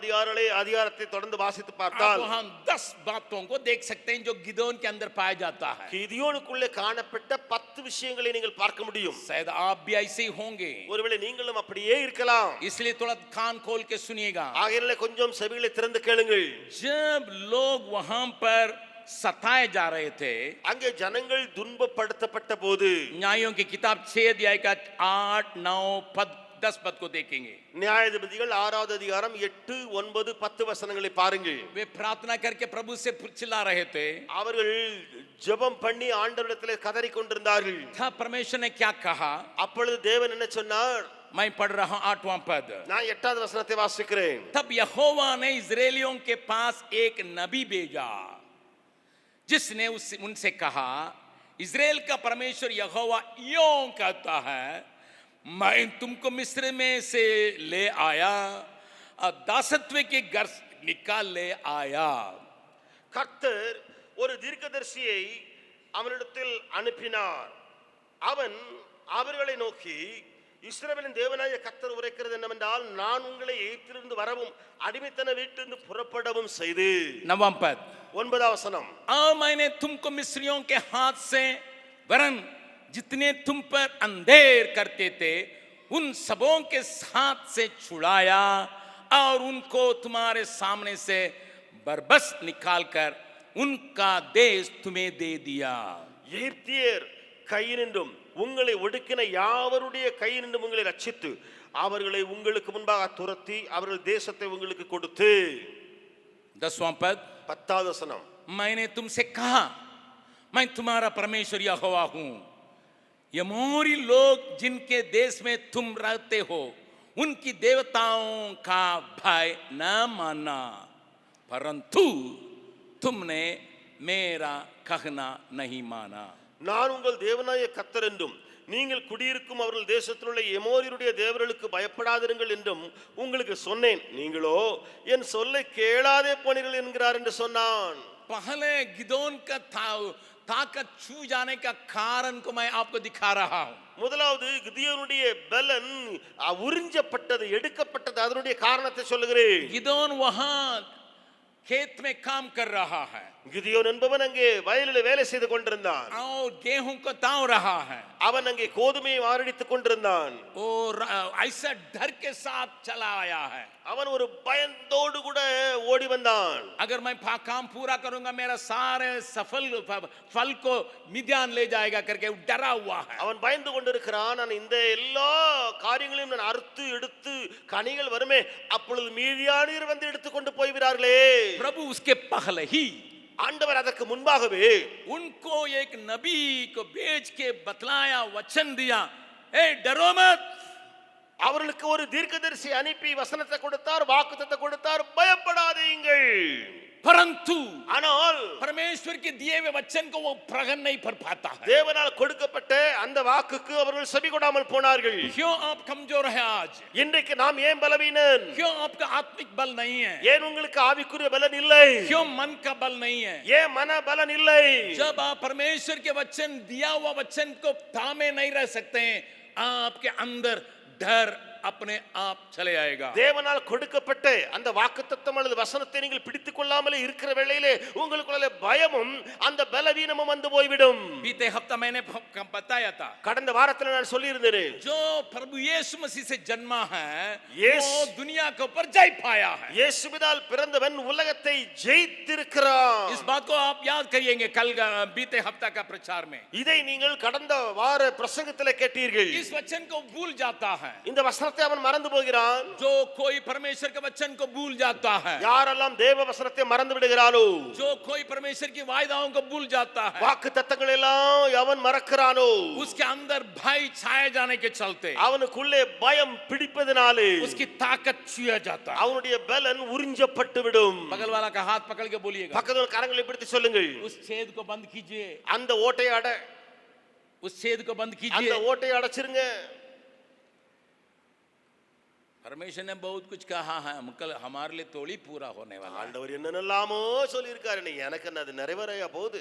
அதிகாரத்தை தொடர்ந்து வாசித்து आप பார்த்தால் वहां 10 बातों को देख सकते हैं जो गिदोन के अंदर पाया जाता है। கிதியோனுக்குள்ளே காணப்பட்ட 10 விஷயங்களை நீங்கள் பார்க்க முடியும்। शायद आप भी ऐसे ही होंगे, ஒருவேளை நீங்களும் அப்படியே இருக்கலாம்। इसलिए थोड़ा कान खोल के सुनिएगा। ஆகையால கொஞ்சம் செவிகளை திறந்து கேளுங்கள்। जब लोग वहां पर सताए जा रहे थे, அங்கே ஜனங்கள் துன்பப்படுத்தப்பட்ட போது न्यायों की किताब 6 अध्याय का 8, 9 पद 10 पद को देखेंगे। நியாயாதிபதிகள் 6வது அதிகாரம் 8, 9, 10 வசனங்களை பாருங்கள்। वे प्रार्थना करके प्रभु से चिल्ला रहे थे। அவர்கள் ஜெபம் பண்ணி ஆண்டவரிடத்திலே கதறிக் கொண்டிருந்தார்கள்। था परमेश्वर ने क्या कहा? அப்பொழுது தேவன் என்ன சொன்னார்? मैं पढ़ रहा हूं 8वां पद। நான் 8வது வசனத்தை வாசிக்கிறேன்। तब यहोवा ने इजराइलियों के पास एक नबी भेजा, जिसने उनसे कहा, इजराइल का परमेश्वर यहोवा यों कहता है, मैं तुमको मिस्र में से ले आया और दासत्व के घर निकाल ले आया। கர்த்தர் ஒரு தீர்க்கதரிசியை அவனிடத்தில் அனுப்பினார்। அவன் அவர்களை நோக்கி, இஸ்ரவேலின் தேவனாகிய கர்த்தர் உரைக்கிறது என்னவென்றால், நான் உங்களை எகிப்திலிருந்து வரவும் அடிமைத்தன வீட்டிலிருந்து புறப்படவும் செய்து। 9वां पद। 9வது வசனம்। और मैंने तुमको मिस्रियों के हाथ से, वरन जितने तुम पर अंधेर करते थे उन सबों के हाथ से छुड़ाया और उनको तुम्हारे सामने से बरबस निकालकर उनका देश तुम्हें दे दिया। எகிப்தியர் கையினின்றும் உங்களை ஒடுக்கின யாவருடைய கையினின்றும் உங்களை ரட்சித்து அவர்களை உங்களுக்கு முன்பாக துரத்தி அவர்கள் தேசத்தை உங்களுக்கு கொடுத்து। 10वां पद। 10வது வசனம்। मैंने तुमसे कहा, मैं तुम्हारा परमेश्वर यहोवा हूं। यमोरी लोग जिनके देश में तुम रहते हो उनकी देवताओं का भय न मानना, परंतु तुमने मेरा कहना नहीं माना। நான் உங்கள் தேவனாகிய கர்த்தர் என்றும் நீங்கள் குடியிருக்கும் அவர்கள் தேசத்தில் உள்ள எமோரியருடைய தேவர்களுக்கு பயப்படாதிருங்கள் என்றும் உங்களுக்கு சொன்னேன், நீங்களோ என் சொல்லை கேளாதே போனீர்கள் என்கிறார் என்று சொன்னான்। पहले गिदोन का ताकत छू जाने का कारण को मैं आपको दिखा रहा हूं। முதலாவது கிதியோனுடைய பலன் உறிஞ்சப்பட்டது, எடுக்கப்பட்டது, அதனுடைய காரணத்தை சொல்லுகிறேன்। गिदोन वहां खेत में काम कर रहा है, கிதியோன் என்பவன் அங்கே வயலில் வேலை செய்து கொண்டிருந்தான்। और गेहूं को दाव रहा है, அவன் அங்கே கோதுமையை வாரடித்துக் கொண்டிருந்தான்। और ऐसा डर के साथ चला आया है। அவன் ஒரு பயந்தோடு கூட ஓடி வந்தான்। अगर मैं काम पूरा करूंगा मेरा सारे सफल फल को मिद्यान ले जाएगा करके डरा हुआ है। அவன் பயந்து கொண்டிருக்கிறான், நான் இந்த எல்லா காரியங்களையும் நான் அறுத்து எடுத்து கனிகள் வருமே, அப்பொழுது மீதியானியர் வந்து எடுத்துக்கொண்டு போய்விடார்களே। प्रभु उसके पहले ही, ஆண்டவர் அதற்கு முன்பாகவே उनको एक नबी को भेज के बतलाया, वचन दिया, ए डरो मत। அவர்களுக்கு ஒரு தீர்க்கதரிசி அனுப்பி வசனத்தை கொடுத்தார், வாக்குத்தத்தத்தை கொடுத்தார், பயப்படாதீங்கள்। परंतु ஆனால் परमेश्वर के दिए हुए वचन को वो प्रकट नहीं कर पाता है। தேவனால் கொடுக்கப்பட்ட அந்த வாக்குக்கு அவர்கள் செவி கொடாமல் போனார்கள்। क्यों आप कमजोर है आज? இன்றைக்கு நாம் ஏன் பலவீனன்? क्यों आपका आत्मिक बल नहीं है? ஏன் உங்களுக்கு ஆவிக்குரிய பலன் இல்லை? क्यों मन का बल नहीं है? ஏன் மன பலன் இல்லை? जब आप परमेश्वर के वचन, दिया हुआ वचन को थामे नहीं रह सकते हैं, आपके अंदर डर अपने आप चले आएगा। தேவனால் கொடுக்கப்பட்ட அந்த வாக்குத்தத்தம் அல்லது வசனத்தை நீங்கள் பிடித்துக் கொள்ளாமலே இருக்கிற வேளையிலே உங்களுக்குள்ள பயமும் அந்த பலவீனமும் வந்து போய்விடும். बीते हफ्ता मैंने बताया था, கடந்த வாரத்துல நான் சொல்லி இருந்தேன், जो प्रभु यीशु मसीह से जन्मा है यीशु वो दुनिया के ऊपर जय पाया है। இயேசுவினால் பிறந்தவன் உலகத்தை ஜெயித்திருக்கிறான். इस बात को आप याद करिएंगे कल बीते हफ्ता का प्रचार में। இதை நீங்கள் கடந்த வார பிரசங்கத்திலே கேட்டீர்கள். इस वचन को भूल जाता है, இந்த வசனத்தை அவன் மறந்து போகிறான். जो कोई परमेश्वर के वचन को भूल जाता है, யாரெல்லாம் தேவ வசனத்தை மறந்து விடுகிறானோ, जो कोई परमेश्वर की वायदाओं को भूल जाता है, வாக்குத்தத்தங்கள் எல்லாம் அவன் மறக்கிறானோ, उसके अंदर भय छाए जाने के चलते அவனுக்குள்ளே பயம் பிடிப்பதனாலே उसकी ताकत छुआ जाता है। அவனுடைய பலன் உறிஞ்சப்பட்டு விடும். बगल वाला का हाथ पकड़ के बोलिएगा, பக்கத்துல கரங்களை பிடித்து சொல்லுங்கள், उस छेद को बंद कीजिए, அந்த ஓட்டையை அட, उस छेद को बंद அந்த कीजिए। ஓட்டையை அடைச்சிருங்க. परमेश्वर ने बहुत कुछ कहा है, कल हमारे लिए थोड़ी पूरा होने वाला है। ஆண்டவர் என்னென்னலாமோ சொல்லி இருக்காரு, எனக்கு என்ன அது நிறைவேறையா போகுது?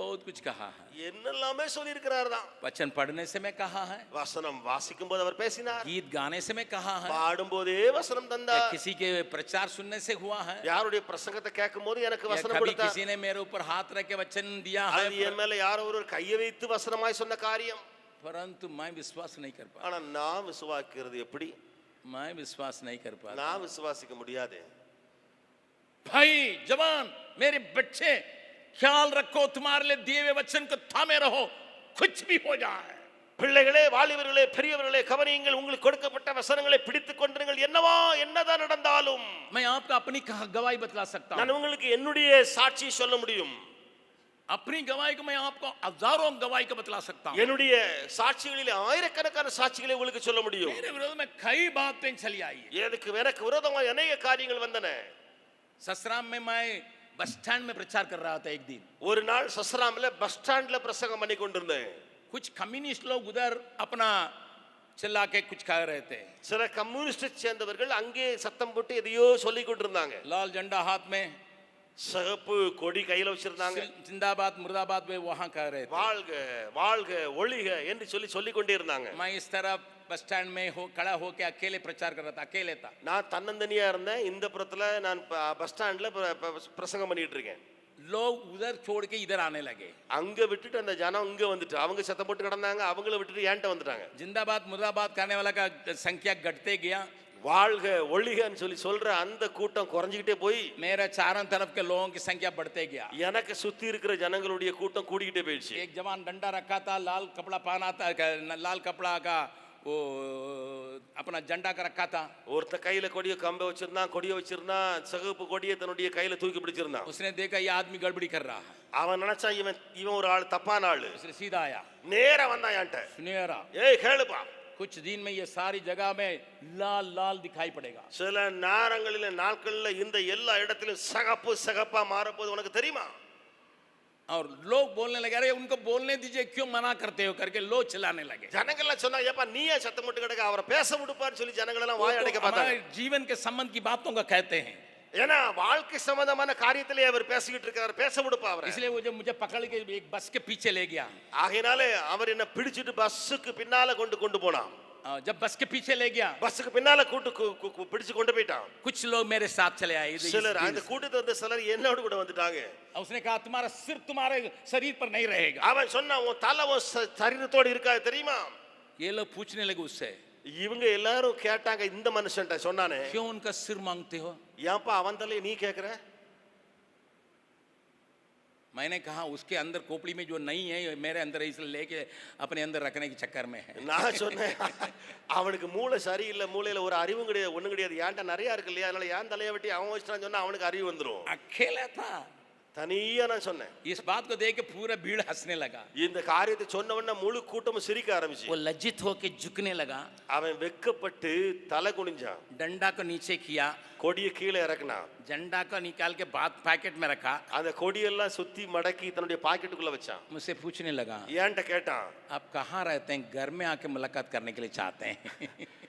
बहुत कुछ कहा है, என்னெல்லாமே சொல்லி இருக்கிறார் தான். वचन पढ़ने से मैं कहा है, வசனம் வாசிக்கும் போது அவர் பேசினார், गीत गाने से मैं कहा है, பாடும்போதே வசனம் या தந்தார், किसी के प्रचार सुनने से हुआ है, யாருடைய பிரசங்கத்தை கேட்கும் போது எனக்கு या வசனம் कभी கொடுத்தார், किसी ने मेरे ऊपर हाथ रख के वचन दिया அது है, என் மேல யாரோ ஒரு கையை வைத்து வசனமாய் சொன்ன காரியம். परंतु मैं विश्वास नहीं कर पाता, ஆனா நான் விசுவாசிக்கிறது எப்படி? मैं विश्वास नहीं कर पाता। நான் விசுவாசிக்க முடியாது. भाई जवान, मेरे बच्चे, ख्याल रखो, तुम्हारे लिए दिए हुए वचन को थामे रहो, कुछ भी हो जाए। பிள்ளைகளே, வாலிபர்களே, பெரியவர்களே, கவனியுங்கள், உங்களுக்கு கொடுக்கப்பட்ட வசனங்களை பிடித்துக் கொண்டிருங்கள். என்னதான் நடந்தாலும் मैं आपको अपनी गवाही बतला सकता हूं, நான் உங்களுக்கு என்னுடைய சாட்சி சொல்ல முடியும். अपनी गवाही को मैं आपको हजारों गवाही को बतला सकता हूं। என்னுடைய சாட்சிகளிலே ஆயிரக்கணக்கான சாட்சிகளை உங்களுக்கு சொல்ல முடியும். मेरे विरोध में कई बातें चली आई है। எனக்கு விரோதமாக अनेक காரியங்கள் வந்தன. ससराम में मैं बस स्टैंड में प्रचार कर रहा था एक दिन, ஒரு நாள் சஸ்ராம்ல பஸ் ஸ்டாண்ட்ல பிரசங்கம் பண்ணி கொண்டிருந்தேன். कुछ कम्युनिस्ट लोग उधर अपना चिल्ला के कुछ कह रहे थे, சில கம்யூனிஸ்ட் சேர்ந்தவர்கள் அங்கே சத்தம் போட்டு எதையோ சொல்லி கொண்டிருந்தாங்க. लाल झंडा हाथ में, சிகப்பு கொடி கையில வச்சிருந்தாங்க. जिंदाबाद मुर्दाबाद वे वहां कह रहे थे, வாழ்க வாழ்க ஒளிக என்று சொல்லி கொண்டே இருந்தாங்க. मैं इस तरह बस स्टैंड में खड़ा होके अकेले प्रचार कर रहा था, अकेले था। நான் தன்னந்தனியா இருந்தேன். இந்த புறத்துல நான் பஸ் ஸ்டாண்ட்ல பிரசங்கம் பண்ணிட்டு இருக்கேன். लोग उधर छोड़ के इधर आने लगे, அங்க விட்டுட்டு அந்த ஜனம் இங்க வந்துட்டு அவங்க சத்தம் போட்டு கிடந்தாங்க. அவங்கள விட்டுட்டு ஏன்ட்ட வந்துட்டாங்க. जिंदाबाद मुर्दाबाद करने वाला का संख्या घटते गया, வாழ்க ஒளிகன்னு சொல்ற அந்த கூட்டம் குறைஞ்சிக்கிட்டே போய் मेरे चारों तरफ के लोगों की संख्या बढ़ते गया। எனக்கு சுத்தி இருக்கிற ஜனங்களுடைய கூட்டம் கூடிக்கிட்டே போயிடுச்சு. एक जवान डंडा रखा था, लाल कपड़ा पहना था, लाल कपड़ा का वो अपना झंडा का रखा था, ஒருத்த கையில கொடியை வச்சிருந்தான், சிகப்பு கொடியை தன்னுடைய கையில தூக்கி பிடிச்சிருந்தான். उसने देखा ये आदमी गड़बड़ी कर रहा है, அவன் நினைச்சான் இவன் ஒரு ஆள், தப்பான ஆளு. उसने सीधा आया, நேரா வந்தான் என்கிட்ட. सुनेरा ஏய் கேளுப்பா, कुछ दिन में ये सारी जगह में लाल लाल दिखाई पड़ेगा। சில நாட்கள்ல இந்த எல்லா இடத்திலும் சகப்பா மாறப்போது உனக்கு தெரியுமா? और लोग बोलने लगे, अरे उनको बोलने दीजिए, क्यों मना करते हो करके लोग चिल्लाने लगे। ஜனங்கள்லாம் சொன்னாங்க, ஏப்பா நீயே சத்தம் போட்டு கிடக்க, அவரை பேச விடுப்பான்னு சொல்லி ஜனங்களெல்லாம் வாய் அடைக்க பார்த்தாங்க. हमारे जीवन के संबंध की बातों का कहते हैं, ஏன்னா வாழ்க்கை சம்பந்தமான காரியத்திலே அவர் பேசிக்கிட்டு இருக்காரு, பேச விடுப்பா அவரை. इसलिए वो जब मुझे पकड़ के एक बस के पीछे ले गया, ஆகையினாலே அவர் என்ன பிடிச்சிட்டு பஸ்ஸுக்கு பின்னால கொண்டு போனான். जब बस के पीछे ले गया, பஸ்ஸுக்கு பின்னால பிடிச்சு கொண்டு போயிட்டான். कुछ लोग मेरे साथ चले आए, சிலர் அந்த கூட்டத்துல வந்த சிலர் என்னோட கூட வந்துட்டாங்க. उसने कहा तुम्हारा सिर तुम्हारे शरीर पर नहीं रहेगा। அவன் சொன்னான், உன் தலை உன் சரீரத்தோட இருக்காது தெரியுமா? ये लोग पूछने लगे उससे, இவங்க எல்லாரும் கேட்டாங்க இந்த மனுஷன்ட்ட, சொன்னானே क्यों उनका सिर मांगते हो? ஏன்பா அவன் தலையை நீ கேக்குற? मैंने कहा उसके अंदर खोपड़ी में जो नहीं है मेरे अंदर है, इसलिए लेके अपने अंदर रखने के चक्कर में है। நான் சொன்னேன், அவனுக்கு மூளை சரியில்லை, மூளையில ஒரு அறிவும் கிடையாது, ஒண்ணும் கிடையாது, ஏன்டா நிறைய இருக்கு இல்லையா, அதனால ஏன் தலையை வெட்டி அவன் வச்சுட்டான்னு சொன்னா அவனுக்கு அறிவு வந்துடும். अकेला था, தனியா நான் சொன்னேன். इस बात को देख के पूरा भीड़ हंसने लगा, இந்த காரியத்தை சொன்ன உடனே முழு கூட்டமும் சிரிக்க ஆரம்பிச்சு. वो लज्जित होके झुकने लगा, அவன் வெக்கப்பட்டு தலை குனிஞ்சான், डंडा को नीचे किया, கொடியை கீழே இறக்குனான், झंडा को निकाल के बाद पैकेट में रखा, அந்த கொடியெல்லாம் சுத்தி மடக்கி தன்னுடைய பாக்கெட்டுக்குள்ள வச்சான். मुझसे पूछने लगा, ஏன்ட்ட கேட்டான், आप कहाँ रहते हैं, घर में आके मुलाकात करने के लिए चाहते हैं?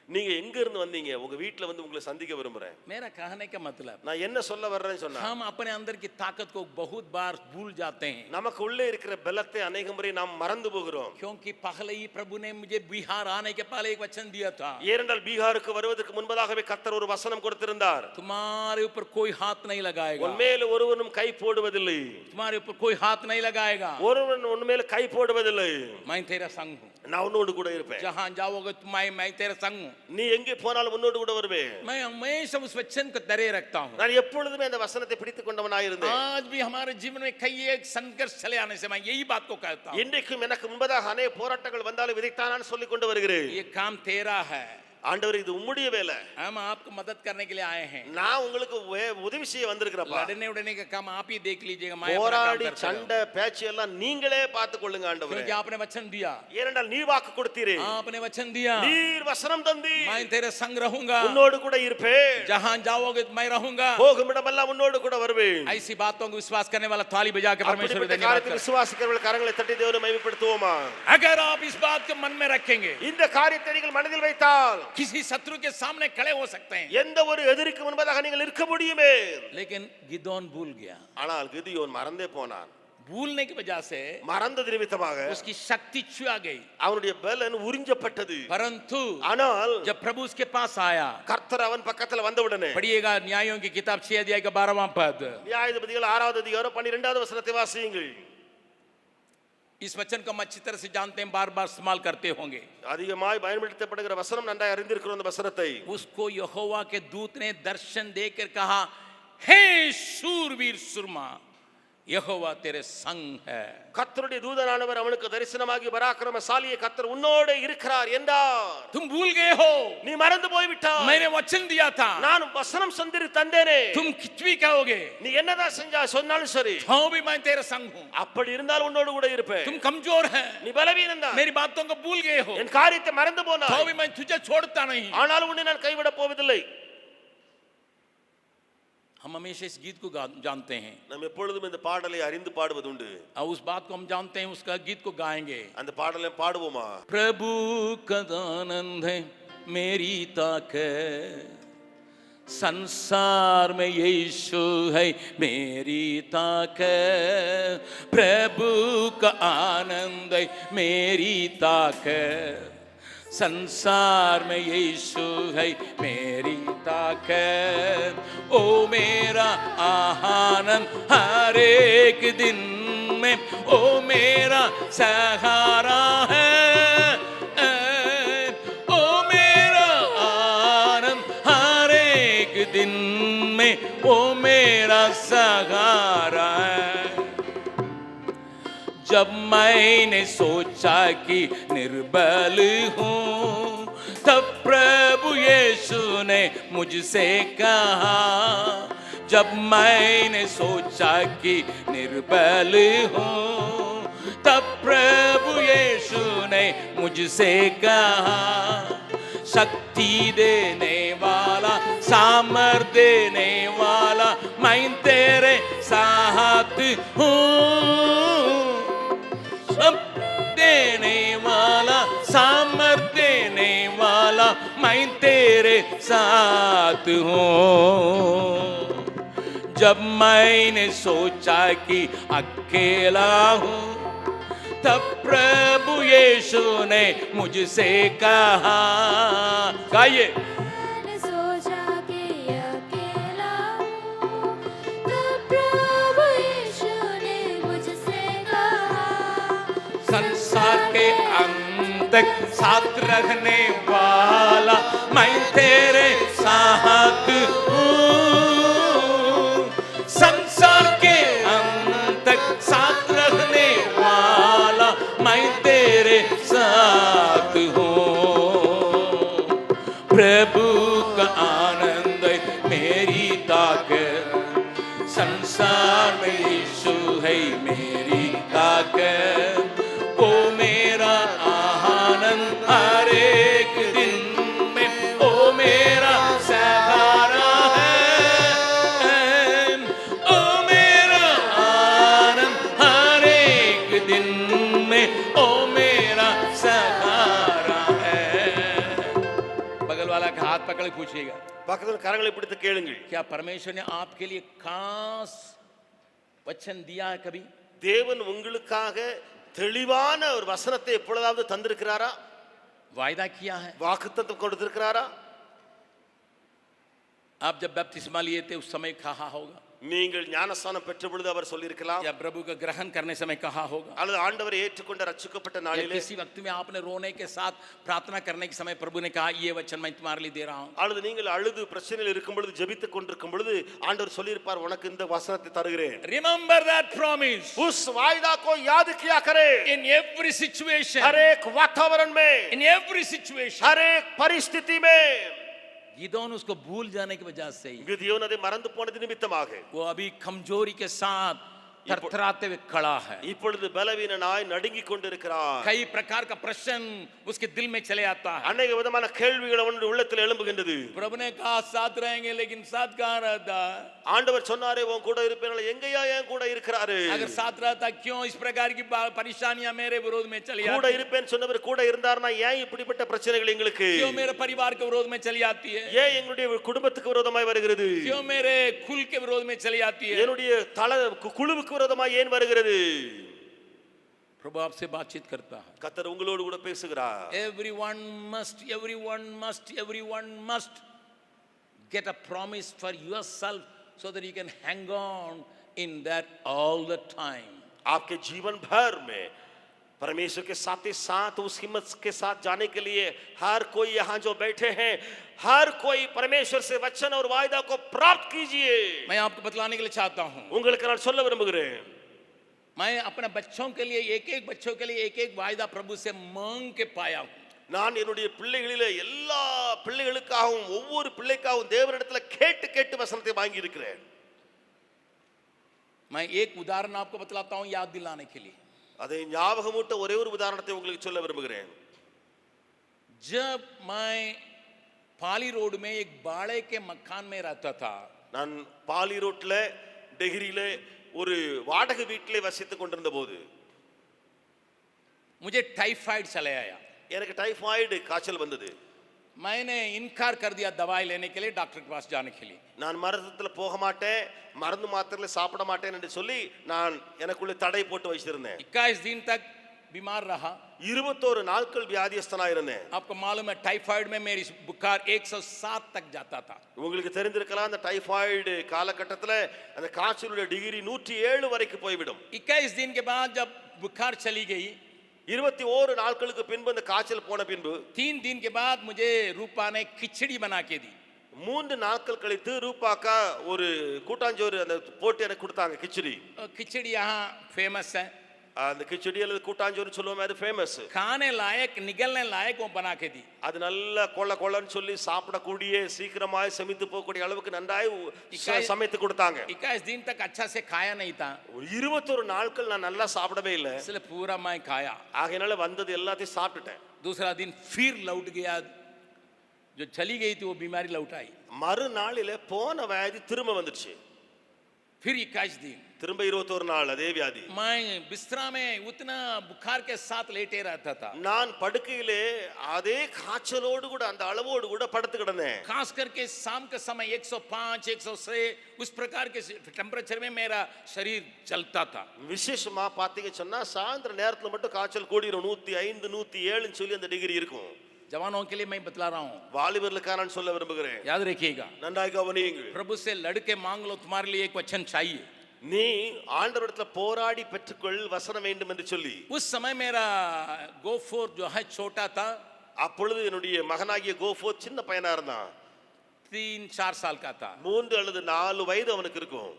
நீங்க எங்க இருந்து வந்தீங்க? உங்க வீட்ல வந்து உங்களை சந்திக்க விரும்புறேன். मेरा कहने का मतलब நான் என்ன சொல்ல வர்றேன்னு சொன்னா, हम अपने अंदर की ताकत को बहुत बार भूल जाते हैं நமக்கு உள்ளே இருக்கிற பலத்தை अनेक முறை நாம் மறந்து போகிறோம். क्योंकि पहले ही प्रभु ने मुझे बिहार आने के पहले एक वचन दिया था ஏனென்றால் பீகாருக்கு வருவதற்கு முன்பதாகவே கர்த்தர் ஒரு வசனம் கொடுத்திருந்தார். तुम्हारे ऊपर कोई हाथ नहीं लगाएगा உன் மேல் ஒருவனும் கை போடுவதில்லை. तुम्हारे ऊपर कोई हाथ नहीं लगाएगा ஒருவன் உன் மேல் கை போடுவதில்லை. मैं तेरा संग हूँ நான் உன்னோடு கூட இருப்பேன். जहाँ जाओगे मैं तेरा संग हूँ நீ எங்கே போனாலும் உன்னோடு கூட வருவேன். मैं हमेशा उस वचन को धरे रखता हूँ நான் எப்பொழுதுமே அந்த வசனத்தை பிடித்துக் கொண்டவனாய் இருந்தேன். आज भी हमारे जीवन में कई एक संघर्ष चले आने से मैं यही बात को कहता हूँ இன்றைக்கும் எனக்கு முன்பதாக அநேக போராட்டங்கள் வந்தாலும் இதைத்தான் நான் சொல்லிக் கொண்டு வருகிறேன். ये काम तेरा है ஆண்டவர் இது உம்முடைய வேலை. हम आपको मदद करने के लिए आए हैं நான் உங்களுக்கு உதவி செய்ய வந்திருக்கிறப்பா. लड़ने उड़ने का काम आप ही देख लीजिएगा मैं अपना काम போராடி करता रहूं। சண்டை பேச்சு எல்லாம் நீங்களே பார்த்துக் கொள்ளுங்க ஆண்டவரே. क्योंकि आपने वचन दिया ஏனென்றால் நீ வாக்கு கொடுத்தீரே. आपने वचन दिया நீர் வசனம் தந்தி. मैं तेरे संग रहूंगा உன்னோடு கூட இருப்பேன். जहां जाओगे मैं रहूंगा போகும் இடமெல்லாம் உன்னோடு கூட வருவேன். ऐसी बातों को विश्वास करने वाला ताली बजा के परमेश्वर को அப்படிப்பட்ட धन्यवाद காரியத்தை करें விசுவாசிக்கிறவர்கள் கரங்களை தட்டி தேவனை மகிமைப்படுத்துவோமா? अगर आप इस बात को मन में रखेंगे இந்த காரியத்தை நீங்கள் மனதில் வைத்தால் किसी शत्रु के सामने खड़े हो सकते हैं எந்த ஒரு எதிரிக்கு முன்பதாக நீங்கள் இருக்க முடியுமே. लेकिन गिदोन भूल गया ஆனால் கிதியோன் மறந்தே போனான். भूलने की वजह से மறந்தது நிமித்தமாக उसकी शक्ति छुआ गई அவனுடைய பலன் உறிஞ்சப்பட்டது. परंतु ஆனால் जब प्रभु उसके पास आया கர்த்தர் அவன் பக்கத்துல வந்தவுடனே पढ़िएगा न्यायों की किताब 6 अध्याय का 12वां पद நியாயாதிபதிகள் 6வது அதிகாரம் 12வது வசனத்தை வாசியுங்கள். इस वचन को हम अच्छी तरह से जानते हैं बार बार इस्तेमाल करते होंगे அதிகமாய் பயன்படுத்தப்படுகிற வசனம் நன்றாய் அறிந்திருக்கிறோம் அந்த வசனத்தை. उसको यहोवा के दूत ने दर्शन देकर कहा हे शूरवीर सुरमा यहोवा तेरे संग है கர்த்தருடைய தூதனானவர் அவனுக்கு தரிசனமாகி பராக்கிரமசாலியே கர்த்தர் உன்னோடு இருக்கிறார் என்றார். तुम भूल गए हो நீ மறந்து போய் விட்டாய். मैंने वचन दिया था நான் வசனம் சந்திரி தந்தேனே. तुम कुछ भी कहोगे நீ என்னதான் செஞ்சா சொன்னாலும் சரி तो भी मैं तेरे संग हूँ அப்படி இருந்தால் உன்னோடு கூட இருப்பேன். तुम कमजोर है நீ பலவீனன் தான். मेरी बातों को भूल गए हो என் காரியத்தை மறந்து तो போனாய். भी मैं तुझे छोड़ता नहीं ஆனாலும் உன்னை நான் கைவிட போவதில்லை. हम हमेशा इस गीत को जानते हैं நாம் எப்பொழுதும் இந்த பாடலை அறிந்து பாடுவது உண்டு. और उस बात को हम जानते हैं उसका गीत को गाएंगे அந்த பாடலை பாடுவோமா? प्रभु कदानंद है मेरी ताकत संसार में यीशु है मेरी ताकत प्रभु का आनंद है मेरी ताकत संसार में यीशु है मेरी ताकत ओ मेरा आनंद हर एक दिन में ओ मेरा सहारा है ओ मेरा आनंद हर एक दिन में ओ मेरा सहारा है जब मैंने सोचा कि निर्बल हूँ तब प्रभु यीशु ने मुझसे कहा जब मैंने सोचा कि निर्बल हूँ तब प्रभु यीशु ने मुझसे कहा शक्ति देने वाला सामर्थ देने वाला मैं तेरे साथ हूँ देने वाला सामर्थ देने वाला मैं तेरे साथ हूँ जब मैंने सोचा कि अकेला हूँ तब प्रभु यीशु ने मुझसे कहा गाइए संसार के अंत तक साथ रहने वाला मैं तेरे साथ हूँ संसार के अंत तक साथ रहने वाला मैं तेरे साथ हूँ प्रभु का आनंद मेरी ताकत संसार में यीशु है मेरी ताकत ओ मेरा आनंद हर एक दिन में ओ मेरा सहारा है ओ मेरा आनंद हर एक दिन में ओ मेरा सहारा है बगल वाले पूछिएगा, பக்கத்துல கரங்களை பிடித்து கேளுங்கள். क्या परमेश्वर ने आपके लिए खास वचन दिया है कभी? தேவன் உங்களுக்காக தெளிவான ஒரு வசனத்தை எப்பொழுதாவது தந்திருக்கிறாரா? वायदा किया है? வாக்குத்தத்தம் கொடுத்திருக்கிறாரா? आप जब बपतिस्मा लिए थे उस समय कहा होगा, நீங்கள் ஞானஸ்நானம் பெற்ற பொழுது அவர் சொல்லியிருக்கலாம், या प्रभु का ग्रहण करने समय कहा होगा, அல்லது ஆண்டவரை ஏற்றுக்கொண்ட ரட்சிக்கப்பட்ட या நாளிலே, किसी वक्त में आपने रोने के साथ प्रार्थना करने के समय प्रभु ने कहा ये वचन मैं तुम्हारे लिए दे रहा हूं. அல்லது நீங்கள் அழுது பிரச்சனையில் இருக்கும் பொழுது ஜெபித்துக் கொண்டிருக்கும் பொழுது ஆண்டவர் சொல்லியிருப்பார், உனக்கு இந்த வசனத்தை தருகிறேன். Remember that promise. उस वायदा को याद किया करे. In every situation, हर एक वातावरण में, in every situation. हर एक परिस्थिति में. गिदोन उसको भूल जाने की वजह से ही, गिदोन அதை மறந்து போனது நிமித்தமாக वो अभी कमजोरी के साथ थरथराते हुए खड़ा है. இப்பொழுது பலவீனனாய் நடுங்கிக் கொண்டிருக்கிறார். कई प्रकार का प्रश्न उसके दिल में चले आता है. अनेक விதமான கேள்விகள் அவனுடைய உள்ளத்தில் எழும்புகின்றது. प्रभु ने कहा साथ रहेंगे, लेकिन साथ कहां रहता? ஆண்டவர் சொன்னாரே உன் கூட இருப்பேனால எங்கயா என் கூட இருக்கிறாரு? अगर साथ रहता क्यों इस प्रकार की परेशानियां मेरे विरोध में चली आती? கூட இருப்பேன்னு சொன்னவர் கூட இருந்தார்னா ஏன் இப்படிப்பட்ட பிரச்சனைகள் எங்களுக்கு? क्यों मेरे परिवार के विरोध में चली आती है? ஏன் எங்களுடைய குடும்பத்துக்கு விரோதமாய் வருகிறது? क्यों मेरे कुल के विरोध में चली आती है? என்னுடைய குழுவுக்கு விரோதமாய் ஏன் வருகிறது? प्रभु आपसे बातचीत करता है. கர்த்தர் உங்களோடு கூட பேசுகிறார். Everyone must get a promise for yourself so that you can hang on in that all the time. आपके जीवन भर में परमेश्वर के साथ ही साथ उस हिम्मत के साथ जाने के लिए हर कोई यहाँ जो बैठे हैं, हर कोई परमेश्वर से वचन और वायदा को प्राप्त कीजिए. मैं आपको बतलाने के लिए चाहता हूँ, உங்களுக்கு நான் சொல்ல விரும்புகிறேன், मैं अपने बच्चों के लिए एक बच्चों के लिए एक वायदा प्रभु से मांग के पाया हूँ. நான் என்னுடைய பிள்ளைகளிலே எல்லா பிள்ளைகளுக்காகவும் ஒவ்வொரு பிள்ளைக்காகவும் தேவனிடத்துல கேட்டு கேட்டு வசனத்தை வாங்கி இருக்கிறேன். मैं एक उदाहरण आपको बतलाता हूँ याद दिलाने के लिए. அதை ஞாபகமூட்ட ஒரே ஒரு உதாரணத்தை உங்களுக்கு சொல்ல விரும்புகிறேன். जब मैं पाली रोड में एक बाड़े के मकान में रहता था, நான் பாலி ரோட்ல டெஹரியிலே ஒரு வாடகை வீட்டிலே வசித்துக் கொண்டிருந்த போது मुझे टाइफाइड चले आया. எனக்கு டைபாய்டு காய்ச்சல் வந்தது. मैंने इनकार कर दिया दवाई लेने के लिए, डॉक्टर के पास जाने के लिए. நான் மருந்துல போக மாட்டேன், மருந்து மாத்திரைகளை சாப்பிட மாட்டேன் என்று சொல்லி நான் எனக்குள்ள தடை போட்டு வச்சிருந்தேன். 21 दिन तक बीमार रहा. 21 நாட்கள் வியாதியஸ்தனா இருந்தேன். आपको मालूम है टाइफाइड में मेरी बुखार 107 तक जाता था. உங்களுக்கு தெரிந்திருக்கலாம், அந்த டைபாய்டு காலகட்டத்துல அந்த காய்ச்சலுடைய டிகிரி 107 வரைக்கும் போய்விடும். 21 दिन के बाद जब बुखार चली गई, 21 நாட்களுக்கு பின்பு அந்த காய்ச்சல் போன பின்பு 3 दिन के बाद मुझे रूपा ने खिचड़ी बना के दी. 3 நாட்கள் கழித்து ரூபாக்கா ஒரு கூட்டாஞ்சோறு அந்த போட்டு எனக்கு கொடுத்தாங்க, கிச்சடி. खिचड़ी यहाँ फेमस है, அந்த கிச்சடி அல்லது கூட்டாஞ்சோறு சொல்லுவோமே, அது ஃபேமஸ். खाने लायक निगलने लायक वो बना के दी. அது நல்ல கொள்ளன்னு சொல்லி சாப்பிடக்கூடிய சீக்கிரமாய் செமித்து போகக்கூடிய அளவுக்கு நன்றாய் சமைத்து கொடுத்தாங்க. 21 दिन तक अच्छा से खाया नहीं था, 21 நாட்கள் நான் நல்லா சாப்பிடவே இல்லை. इसलिए पूरा मैं खाया. ஆகையினால வந்தது எல்லாத்தையும் சாப்பிட்டுட்டேன். दूसरा दिन फिर लौट गया, जो चली गई थी वो बीमारी लौट आई. மறுநாளிலே போன வியாதி திரும்ப வந்துடுச்சு. फिर 21 दिन திரும்ப 21 நாள் அதே வியாதி. मैं बिस्तरा में उतना बुखार के साथ लेटे रहता था. நான் படுக்கையிலே அதே காய்ச்சலோடு கூட அந்த அளவோடு கூட படுத்து கிடந்தேன். खास करके शाम के समय 105 106 उस प्रकार के टेम्परेचर में मेरा शरीर जलता था. விசேஷமா பாத்தீங்க சொன்னா சாயந்திர நேரத்துல மட்டும் காய்ச்சல் கூடிரும். 105 107 சொல்லி அந்த டிகிரி இருக்கும். जवानों के लिए मैं बतला रहा हूँ, வாலிபர்களுக்காக நான் சொல்ல விரும்புகிறேன், याद रखिएगा. நன்றாக கவனியுங்கள். प्रभु से लड़के मांग लो, तुम्हारे लिए एक वचन चाहिए. நீ ஆண்டவரிடத்துல போராடி பெற்றுக்கொள் வசனம் வேண்டும் என்று சொல்லி. उस समय मेरा गोफोर जो है छोटा था, அப்பொழுது என்னுடைய மகனாகிய கோஃபோர் சின்ன பையனா இருந்தான். 3-4 साल का था. 3 அல்லது 4 வயது அவனுக்கு இருக்கும்.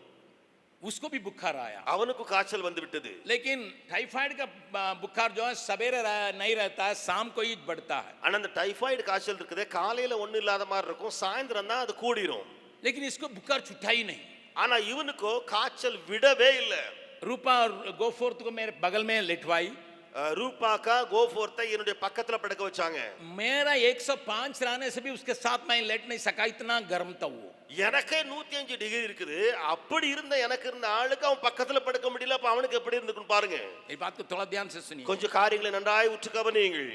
उसको भी बुखार आया, அவனுக்கு காய்ச்சல் வந்து விட்டது. लेकिन टाइफाइड का बुखार जो है सवेरे नहीं रहता है, शाम को ही बढ़ता है. ஆனா அந்த டைபாய்டு காய்ச்சல் இருக்குதே காலையில ஒண்ணு இல்லாத மாதிரி இருக்கும், சாயந்திரம் தான் அது கூடிரும். लेकिन इसको बुखार छुट्टा ही नहीं. ஆனா இவனுக்கோ காய்ச்சல் விடவே இல்லை. रूपा और गोफोर को मेरे बगल में लिटवाई. ரூபாக்கா கோஃபோர்த்தை என்னுடைய பக்கத்துல படுக்க வச்சாங்க. मेरा 105 रहने से भी उसके साथ मैं लेट नहीं सका, इतना गर्म था वो. எனக்கே 105 டிகிரி இருக்குது. அப்படி இருந்த எனக்கு இருந்த ஆளுக்கு அவன் பக்கத்துல படுக்க முடியல. அப்ப அவனுக்கு எப்படி இருந்துக்குன்னு பாருங்க. ये बात को थोड़ा ध्यान से सुनिए. கொஞ்சம் காரியங்களை நன்றாய் உற்று கவனியுங்கள்.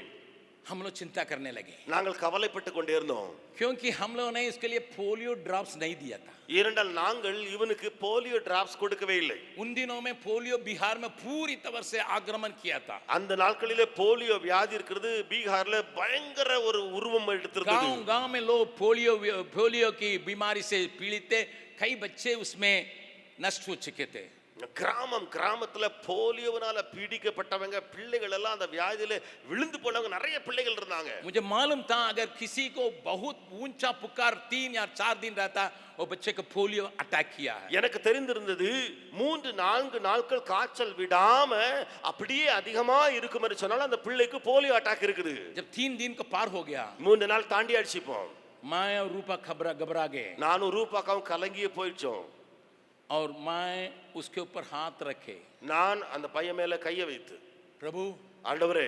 हम लोग चिंता करने लगे, நாங்கள் கவலைப்பட்டு கொண்டே இருந்தோம். क्योंकि हम लोगों ने इसके लिए पोलियो ड्रॉप्स नहीं दिया था. ஏனென்றால் நாங்கள் இவனுக்கு போலியோ டிராப்ஸ் கொடுக்கவே இல்லை. उन दिनों में पोलियो बिहार में पूरी तरह से आक्रमण किया था. அந்த நாட்களிலே போலியோ வியாதி இருக்கிறது பீகார்ல பயங்கர ஒரு உருவம் எடுத்திருந்தது. गांव में लोग पोलियो की बीमारी से पीड़ित थे, कई बच्चे उसमें नष्ट हो चुके थे. கிராமத்துல போலியோனால பீடிக்கப்பட்டவங்க பிள்ளைகள் எல்லாம் அந்த வியாதியில விழுந்து போனவங்க நிறைய பிள்ளைகள் இருந்தாங்க. मुझे मालूम था अगर किसी को बहुत ऊंचा पुकार 3 या 4 दिन रहता वो बच्चे को पोलियो अटैक किया है. எனக்கு தெரிந்திருந்தது 3-4 நாட்கள் காய்ச்சல் விடாம அப்படியே அதிகமா இருக்கும் என்று சொன்னாலும் அந்த பிள்ளைக்கு போலியோ அட்டாக் இருக்குது. जब 3 दिन को पार हो गया, 3 நாள் தாண்டி அடிச்சிப்போம். मैं और रूपा घबरा गए நானும் ரூபாக்காவும் கலங்கியே போயிட்டோம். और मैं उसके ऊपर हाथ रखे, நான் அந்த பையன் மேல கையை வைத்து, प्रभु ஆண்டவரே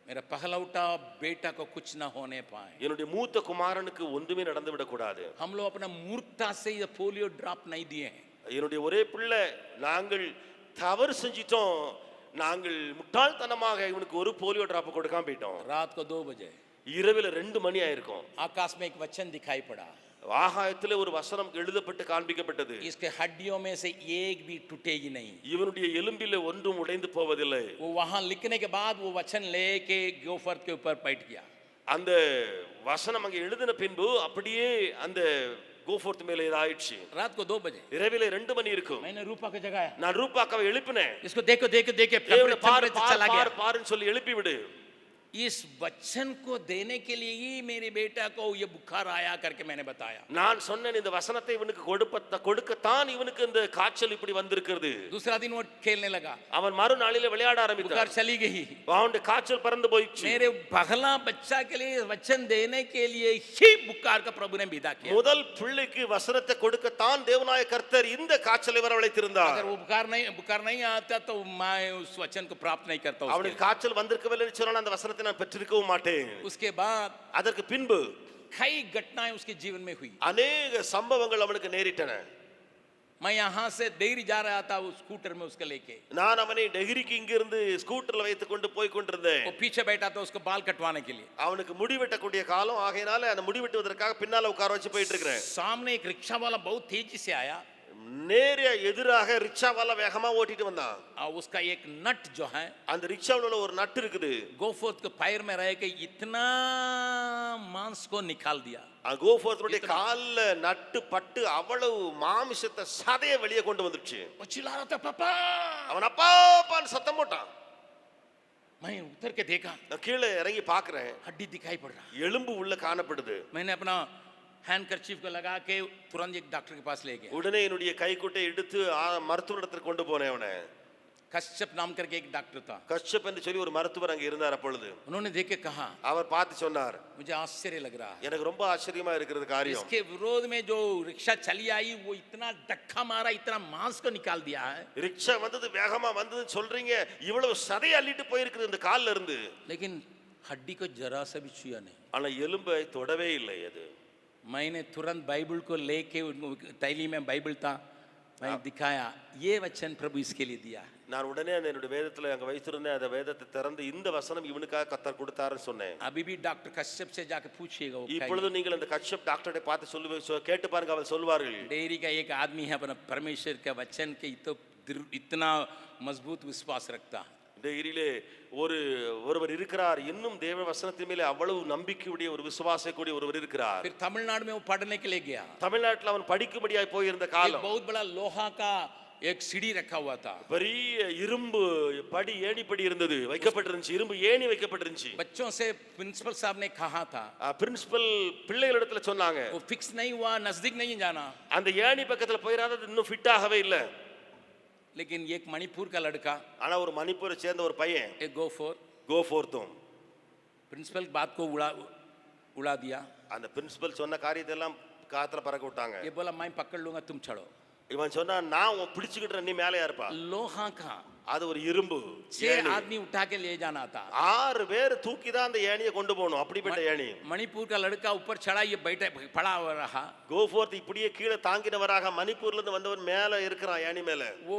मेरा पहलौटा बेटा को कुछ ना होने पाए. என்னுடைய மூத்த குமாரனுக்கு ஒன்றுமே நடந்து விட கூடாது. हम लोग अपना मूर्खता से ये पोलियो ड्रॉप नहीं दिए हैं. என்னுடைய ஒரே பிள்ளை, நாங்கள் தவறு செஞ்சிட்டோம். நாங்கள் முட்டாள்தனமாக இவனுக்கு ஒரு போலியோ டிராப் கொடுக்காம போயிட்டோம். रात को 2 बजे இரவில 2 மணி ஆயிருக்கும். आकाश में एक वचन दिखाई पड़ा. ஆகாயத்திலே ஒரு வசனம் எழுதப்பட்டு காண்பிக்கப்பட்டது. इसके हड्डियों में से एक भी टूटेगी नहीं. இவனுடைய எலும்பிலே ஒன்றும் உடைந்து போவதில்லை. वो वहां लिखने के बाद वो वचन लेके गोफर के ऊपर बैठ गया. அந்த வசனம் அங்கே எழுதின பின்பு அப்படியே அந்த கோஃபோர்த் மேலே இதாயிடுச்சு. रात को 2 बजे இரவிலே 2 மணி இருக்கும். मैंने रूपा को जगाया. நான் ரூபாக்காவை எழுப்பினேன். इसको देखो चला गया. பாருன்னு சொல்லி எழுப்பி விடு. इस वचन को देने के लिए ही मेरे बेटा को ये बुखार आया करके मैंने बताया. நான் சொன்னேன் இந்த வசனத்தை இவனுக்கு கொடுக்கத்தான் இவனுக்கு இந்த காய்ச்சல் இப்படி வந்திருக்கிறது. दूसरा दिन वो खेलने लगा. அவன் மறுநாளிலே விளையாட ஆரம்பித்தான். बुखार चली गई. அவனுடைய காய்ச்சல் பறந்து போயிடுச்சு. मेरे पहला बच्चा के लिए वचन देने के लिए ही बुखार का प्रभु ने विदा किया. முதல் பிள்ளைக்கு வசனத்தை கொடுக்கத்தான் தேவனாய கர்த்தர் இந்த காய்ச்சலை வரவழைத்திருந்தார். अगर वो बुखार नहीं आता तो मैं उस वचन को प्राप्त नहीं करता. அவனுக்கு காய்ச்சல் வந்திருக்கவில்லை சொன்னால் அந்த வசனத்தை நான் பெற்றிருக்கவும் மாட்டேன். उसके बाद அதற்கு பின்பு कई घटनाएं उसके जीवन में हुई. अनेक சம்பவங்கள் அவனுக்கு நேரிட்டன. मैं यहाँ से डेयरी जा रहा था उस स्कूटर में उसको लेके. நான் அவனை டெகிரிக்கு இங்கிருந்து ஸ்கூட்டர்ல வைத்துக் கொண்டு போய் கொண்டிருந்தேன். वो पीछे बैठा था उसको बाल कटवाने के लिए. அவனுக்கு முடி வெட்டக்கூடிய காலம் ஆகையினால அந்த முடி வெட்டுவதற்காக பின்னால உட்கார வச்சு போயிட்டு இருக்கிறேன். सामने एक रिक्शा वाला बहुत तेजी से आया. நேரே எதிராக ரிக்ஷா வால வேகமா ஓட்டிட்டு வந்தான். उसका एक नट जो है, அந்த ரிக்ஷாவுல ஒரு நட் இருக்குது. गोफोर्थ के पैर में रह के इतना मांस को निकाल दिया. கோஃபோர்த்துடைய கால்ல நட்டு பட்டு அவ்வளவு மாமிசத்தை சதைய வெளியே கொண்டு வந்துச்சு. वो चिल्ला रहा था पापा. அவன் அப்பாப்பான்னு சத்தம் போட்டான். मैं उतर के देखा, நான் கீழே இறங்கி பார்க்கிறேன். हड्डी दिखाई पड़ रहा. எலும்பு உள்ள காணப்படுது. मैंने अपना हैंड कर्चीफ को लगा के तुरंत एक डॉक्टर के पास ले गया. உடனே என்னுடைய கைக்குட்டை எடுத்து மருத்துவரிடத்துக்கு கொண்டு போனேன். அவனை कश्यप नाम करके एक डॉक्टर था. கஷ்யப் என்று சொல்லி ஒரு மருத்துவர் அங்க இருந்தார். அப்பொழுது उन्होंने देख के कहा, அவர் பார்த்து சொன்னார், मुझे आश्चर्य लग रहा है. எனக்கு ரொம்ப ஆச்சரியமா இருக்கிறது காரியம். इसके विरोध में जो रिक्शा चली आई वो इतना धक्का मारा, इतना मांस को निकाल दिया है. ரிக்ஷா வந்தது வேகமா வந்ததுன்னு சொல்றீங்க, இவ்வளவு சதையை அள்ளிட்டு போயிருக்குது இந்த கால்ல இருந்து. लेकिन हड्डी को जरा सा भी छुआ नहीं. ஆனா எலும்பை தொடவே இல்லை. அது मैंने तुरंत बाइबल को लेके, थैली में बाइबल था, मैं दिखाया ये वचन प्रभु इसके लिए दिया. நான் உடனே என்னோட வேதத்துல அங்க வைத்திருந்தேன். அந்த வேதத்தை திறந்து இந்த வசனம் இவனுக்காக கர்த்தர் கொடுத்தாருன்னு சொன்னேன். अभी भी डॉक्टर कश्यप से जाके पूछिएगा. இப்பொழுது நீங்கள் அந்த கஷ்யப் டாக்டரை பார்த்து கேட்டு பாருங்க, அவர் சொல்வார்கள். डेयरी का एक आदमी है अपना परमेश्वर का वचन के इतना मजबूत विश्वास रखता. டெய்ரியிலே ஒருவர் இருக்கிறார், இன்னும் தேவ வசனத்தின் மேலே அவ்வளவு நம்பிக்கையுடைய ஒரு விசுவாசக்கூடிய ஒருவர் இருக்கிறார். फिर तमिलनाडु में वो पढ़ने के लिए गया. தமிழ்நாட்டில் அவன் படிக்கும்படியாய் போயிருந்த காலம். बहुत बड़ा लोहा का एक सीढ़ी रखा हुआ था. பெரிய இரும்பு படி ஏணி படி இருந்தது, வைக்கப்பட்டிருந்துச்சு. இரும்பு ஏணி வைக்கப்பட்டிருந்துச்சு. बच्चों से प्रिंसिपल साहब ने कहा था, பிரின்சிபல் பிள்ளைகளிடத்துல சொன்னாங்க, वो फिक्स नहीं हुआ, नजदीक नहीं जाना. அந்த ஏணி பக்கத்துல போயிராதது இன்னும் ஃபிட் ஆகவே இல்லை. लेकिन एक मणिपुर का लड़का, ஆனா ஒரு மணிப்பூரை சேர்ந்த ஒரு பையன், एक கோஃபோர்த்தும் प्रिंसिपल बात को उड़ा दिया. அந்த பிரின்சிபல் சொன்ன காரியத்தை எல்லாம் காத்துல பறக்க விட்டாங்க. ये बोला मैं पकड़ लूंगा तुम चढ़ो. இவன் சொன்னா நான் பிடிச்சுக்கிட்டேன், நீ மேலே இருப்பா. लोहा का அது ஒரு இரும்பு. 6 आदमी उठा के ले जाना था. 6 பேர் தூக்கி தான் அந்த ஏணியை கொண்டு போகணும். அப்படிப்பட்ட ஏணி. मणिपुर का लड़का ऊपर चढ़ा, ये बैठा पड़ा हुआ रहा. கோஃபோர்த் இப்படியே கீழே தாங்கினவராக மணிப்பூர்ல இருந்து வந்தவர் மேல இருக்கிறான் ஏணி மேல. वो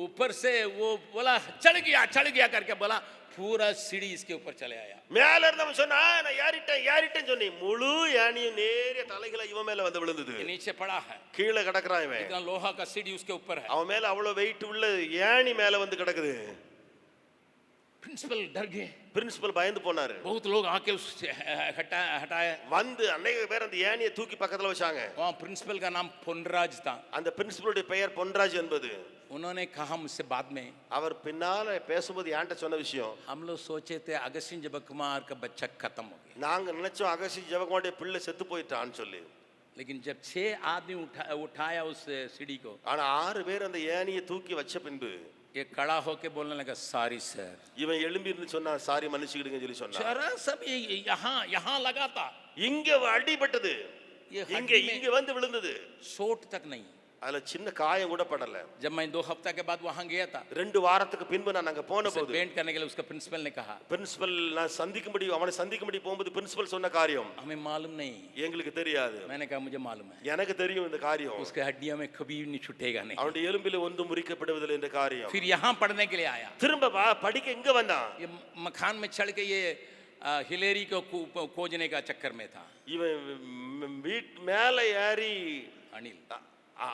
ऊपर से वो बोला चढ़ गया करके बोला, पूरा सीढ़ी इसके ऊपर चले आया। மேல இருந்தவன் சொன்னா நான் ஏறிட்டேன்னு சொன்னி முழு யானியும் நேரே தலைகளை இவன் மேல வந்து விழுந்தது. ये नीचे पड़ा है, கீழே கிடக்குறான் இவன். इतना लोहा का सीढ़ी उसके ऊपर है। அவன் மேல அவ்வளவு வெயிட் உள்ள யானி மேல வந்து கிடக்குது. प्रिंसिपल डर गए, பிரின்சிபல் பயந்து போனாரு. बहुत लोग आके उससे हटाए। வந்து அநேக பேர் அந்த யானியை தூக்கி பக்கத்துல வச்சாங்க. वहाँ प्रिंसिपल का नाम பொன்ராஜ் था। அந்த பிரின்சிபலுடைய பெயர் பொன்ராஜ் என்பது. उन्होंने कहा मुझसे बाद में, அவர் பின்னால பேசும்போது என்கிட்ட சொன்ன விஷயம், हम लोग सोचे थे अगस्तिन जयकुमार का बच्चा खत्म हो गया, நாங்க நினைச்சோம் அகசி ஜெபகுமாருடைய பிள்ளை செத்து போயிட்டான்னு சொல்லி. लेकिन जब 6 आदमी उठाया उस सीढ़ी को, ஆனா 6 பேர் அந்த ஏணியை தூக்கி வச்ச பின்பு ये खड़ा होके बोलने लगा सॉरी सर। இவன் எழும்பி இருந்து சொன்னா சாரி மன்னிச்சுக்கிடுங்கன்னு சொல்லி சொன்னான். जरा सब ये यहाँ लगा था, இங்க அடிபட்டது, ये இங்க हड्डी இங்க में வந்து விழுந்தது. चोट तक नहीं। அதுல சின்ன காயம் கூட படல. जब मैं 2 हफ्ते के बाद वहां गया था, 2 வாரத்துக்கு பின்பு நான் அங்க போன उसे போது पेंट करने के लिए उसका प्रिंसिपल ने कहा, பிரின்சிபல் நான் அவனை சந்திக்கும்படி போகும்போது பிரின்சிபல் சொன்ன காரியம் हमें मालूम नहीं। எங்களுக்கு தெரியாது. मैंने कहा मुझे मालूम है, எனக்கு தெரியும் இந்த காரியம். उसके हड्डियों में कभी नहीं छूटेगा नहीं। அவனுடைய எலும்பில ஒன்றும் முறிக்கப்படுவதில்லை என்ற காரியம். फिर यहाँ पढ़ने के लिए आया, திரும்ப படிக்க இங்க வந்தான். ये मकान में चढ़ के ये हिलेरी को खोजने का चक्कर में था। இவன் வீட்டு மேல ஏறி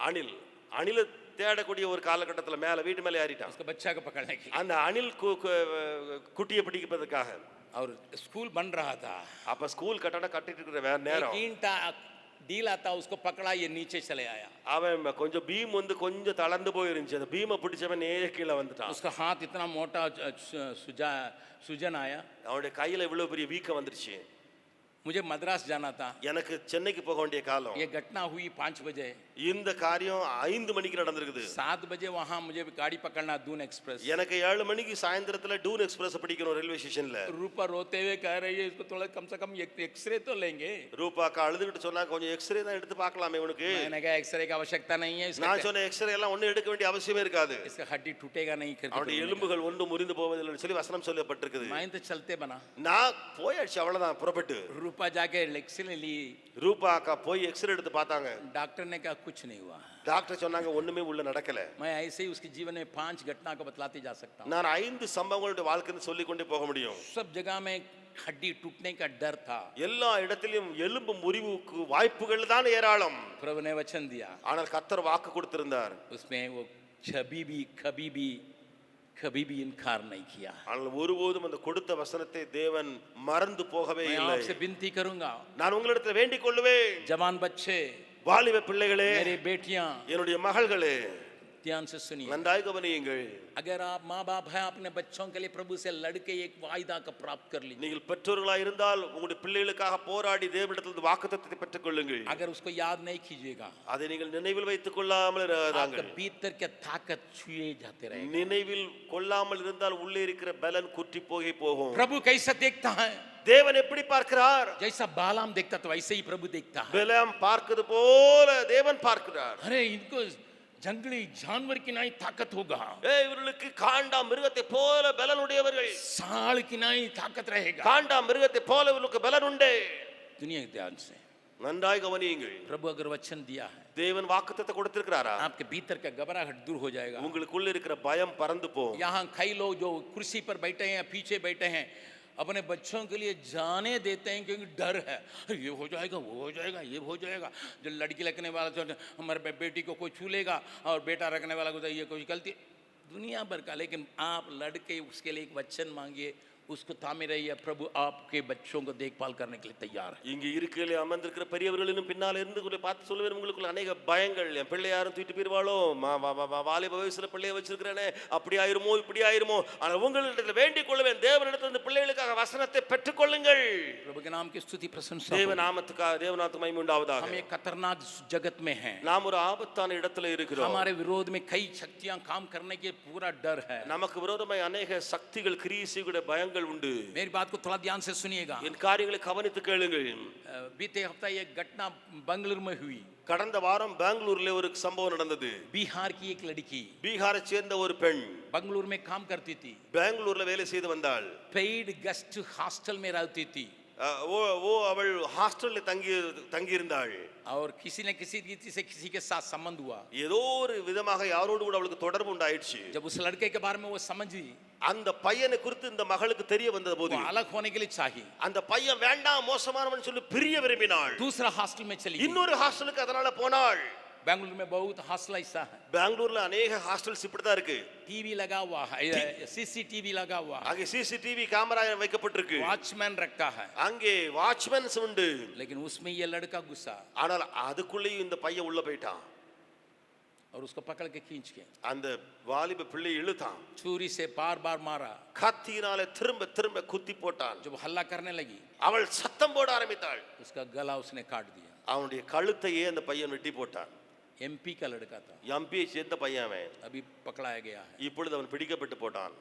अनिल அணில தேடக்கூடிய ஒரு காலகட்டத்துல மேல வீட்டு மேல ஏறிட்டான். उसका बच्चा को पकड़ने के लिए, அந்த அணில் குட்டியை பிடிப்பதற்காக. और स्कूल बन रहा था, அப்ப ஸ்கூல் கட்டடம் கட்டிட்டு இருக்கிற வேற நேரம் एक ईंटा डीला था, उसको पकड़ा, ये नीचे चले आया। அவன் கொஞ்சம் பீம் வந்து கொஞ்சம் தளர்ந்து போயிருந்துச்சு. அந்த பீமை பிடிச்சவன் நேரே கீழே வந்துட்டான். उसका हाथ इतना मोटा सूजन आया, அவனுடைய கையில இவ்வளவு பெரிய வீக்கம் வந்துருச்சு. मुझे मद्रास जाना था, எனக்கு சென்னைக்கு போக வேண்டிய காலம். ये घटना हुई 5 बजे, இந்த காரியம் 5 மணிக்கு நடந்திருக்குது. 7 बजे वहां मुझे गाड़ी पकड़ना दून एक्सप्रेस। எனக்கு 7 மணிக்கு சாயந்தரத்துல டூன் எக்ஸ்பிரஸ் பிடிக்கணும் ரயில்வே ஸ்டேஷன்ல. रूपा रोते हुए कह रही है, इसको थोड़ा कम से कम एक्सरे तो लेंगे। ரூபாக்கா அழுதுகிட்டு சொன்னா கொஞ்சம் எக்ஸ்ரே தான் எடுத்து பார்க்கலாமே உனக்கு. मैंने कहा एक्सरे की आवश्यकता नहीं है, நான் சொன்ன எக்ஸ்ரே எல்லாம் ஒண்ணு எடுக்க வேண்டிய அவசியமே இருக்காது. इसका हड्डी टूटेगा नहीं करके அவனுடைய எலும்புகள் ஒன்று முறிந்து போவதில்லைன்னு சொல்லி வசனம் சொல்லப்பட்டிருக்குது. मैं तो चलते बना, நான் போயாச்சு அவ்வளவுதான் புறப்பட்டு. रूपा जाके एक्सरे ली, ரூபாக்கா போய் எக்ஸ்ரே எடுத்து பார்த்தாங்க. डॉक्टर ने कहा कुछ नहीं हुआ। டாக்டர் சொன்னாங்க ஒண்ணுமே உள்ள நடக்கல. मैं ऐसे ही उसके जीवन में 5 घटना को बतलाते जा सकता हूँ। நான் 5 சம்பவங்களுடைய வாழ்க்கைன்னு சொல்லி கொண்டே போக முடியும். सब जगह में हड्डी टूटने का डर था, எல்லா இடத்திலும் எலும்பு முறிவுக்கு வாய்ப்புகள் தான் ஏராளம். प्रभु ने वचन दिया, ஆனால் கர்த்தர் வாக்கு கொடுத்திருந்தார். उसमें वो कभी भी इनकार नहीं किया। ஆனால் ஒருபோதும் அந்த கொடுத்த வசனத்தை தேவன் மறந்து போகவே मैं இல்லை. आपसे विनती करूंगा, நான் உங்களிடத்தில் வேண்டிக் கொள்ளுவேன், जवान बच्चे, வாலிப பிள்ளைகளே, मेरी बेटियां, என்னுடைய மகள்களே, ध्यान से सुनिए। நன்றாய் கவனியுங்கள். अगर आप माँ बाप हैं, अपने बच्चों के लिए प्रभु से लड़के एक वायदा का प्राप्त कर लीजिए। நீங்கள் பெற்றோர்களாக இருந்தால் உங்களுடைய பிள்ளைகளுக்காக போராடி தேவனிடத்தில் வாக்குத்தத்தத்தை பெற்றுக் கொள்ளுங்கள். अगर उसको याद नहीं कीजिएगा, அதை நீங்கள் நினைவில் வைத்துக் கொள்ளாமல் आपका இருந்தாங்க. भीतर के ताकत छुए जाते रहेगा। நினைவில் கொள்ளாமல் இருந்தால் உள்ளே இருக்கிற பலன் குற்றி போகி போகும். प्रभु कैसा देखता है? தேவன் எப்படி பார்க்கிறார்? जैसा बालाम देखता तो वैसे ही प्रभु देखता है। பலம் பார்க்கிறது போல தேவன் பார்க்கிறார். अरे इनको जंगली जानवर की नाई ताकत होगा, இவர்களுக்கு காண்டா மிருகத்தை போல பலன் உடையவர்கள். साल की नाई ताकत रहेगा। காண்டா மிருகத்தை போல இவர்களுக்கு பலன் உண்டு. दुनिया के ध्यान से நன்றாய் கவனியுங்கள். प्रभु अगर वचन दिया है, தேவன் வாக்குத்தத்தத்தை கொடுத்திருக்கிறாரா? आपके भीतर का घबराहट दूर हो जाएगा। உங்களுக்குள்ள இருக்கிற பயம் பறந்து போகும். यहाँ कई लोग जो कुर्सी पर बैठे हैं या पीछे बैठे हैं, अपने बच्चों के लिए जाने देते हैं क्योंकि डर है, ये हो जाएगा, वो हो जाएगा, ये हो जाएगा। जो लड़की रखने वाला तो हमारे बेटी को कोई छू लेगा, और बेटा रखने वाला को तो ये कोई गलती, दुनिया भर का। लेकिन आप लड़के उसके लिए एक वचन मांगिए, उसको थामे रहिए, प्रभु आपके बच्चों को देखभाल करने के लिए तैयार है। இங்க இருக்கையில அமர்ந்திருக்கிற பெரியவர்களும் பின்னால இருந்து பார்த்து சொல்லுவேன், உங்களுக்குள்ள அநேக பயங்கள், என் பிள்ளை யாரும் தூக்கிட்டு போயிருவாளோ, வாலிப வயசுல பிள்ளைய வச்சிருக்கிறேனே, அப்படி ஆயிருமோ இப்படி ஆயிருமோ. ஆனா உங்களிடத்துல வேண்டிக் கொள்வேன், தேவனிடத்துல இந்த பிள்ளைகளுக்காக வசனத்தை பெற்றுக் கொள்ளுங்கள். प्रभु के नाम की स्तुति प्रशंसा। தேவநாமத்துக்கு மகிமை உண்டாவதாக. हम एक खतरनाक जगत में हैं, நாம் ஒரு ஆபத்தான இடத்துல இருக்கிறோம். हमारे विरोध में कई शक्तियां काम करने के पूरा डर है। நமக்கு விரோதமாய் அநேக சக்திகள் கிரியைகளுடைய பயங்கள் உண்டு. मेरी बात को थोड़ा ध्यान से सुनिएगा। என் காரியங்களை கவனித்து கேளுங்கள். बीते हफ्ता एक घटना बेंगलुरु में हुई। கடந்த வாரம் பெங்களூர்ல ஒரு சம்பவம் நடந்தது. बिहार की एक लड़की பீகாரை சேர்ந்த ஒரு பெண் बेंगलुरु में काम करती थी, பெங்களூர்ல வேலை செய்து வந்தாள். पेड गेस्ट हॉस्टल में रहती थी। ஓ அவள் ஹாஸ்டல்ல தங்கி இருந்தாள். और किसी न किसी रीति से किसी के साथ संबंध हुआ. ஏதோ ஒரு விதமாக யாரோடு கூட அவளுக்கு தொடர்பு உண்டாயிடுச்சு. जब उस लड़के के बारे में वो समझी, அந்த பையனை குறித்து இந்த மகளுக்கு தெரிய வந்த போது वो अलग होने के लिए चाहिए, அந்த பையன் வேண்டாம் மோசமானவன் சொல்லி பிரிய விரும்பினாள். दूसरा हॉस्टल में चली गई. இன்னொரு ஹாஸ்டலுக்கு அதனால போனாள். बेंगलुरु में बहुत हॉस्टल ऐसा है. பெங்களூர்ல अनेक ஹாஸ்டல்ஸ் இப்படி தான் இருக்கு. टीवी लगा हुआ है, सीसीटीवी लगा हुआ है, அங்கே சிசிடிவி கேமரா வைக்கப்பட்டிருக்கு. वॉचमैन रखा है, அங்கே வாட்ச்மேன்ஸ் உண்டு. लेकिन उसमें ये लड़का घुसा ஆனால் அதுக்குள்ளேயும் இந்த பையன் உள்ள போயிட்டான். और उसको पकड़ के खींच के அந்த வாலிப பிள்ளை இழுத்தான். छुरी से बार बार मारा. கத்தியினால திரும்ப திரும்ப குத்தி போட்டான். जब हल्ला करने लगी, அவள் சத்தம் போட ஆரம்பித்தாள். उसका गला उसने काट दिया. அவனுடைய கழுத்தையே அந்த பையன் வெட்டி போட்டான். एमपी का लड़का था, எம்பியை சேர்ந்த பையன் அவன். अभी पकड़ाया गया है. இப்பொழுது அவன் பிடிக்கப்பட்டு போட்டான்.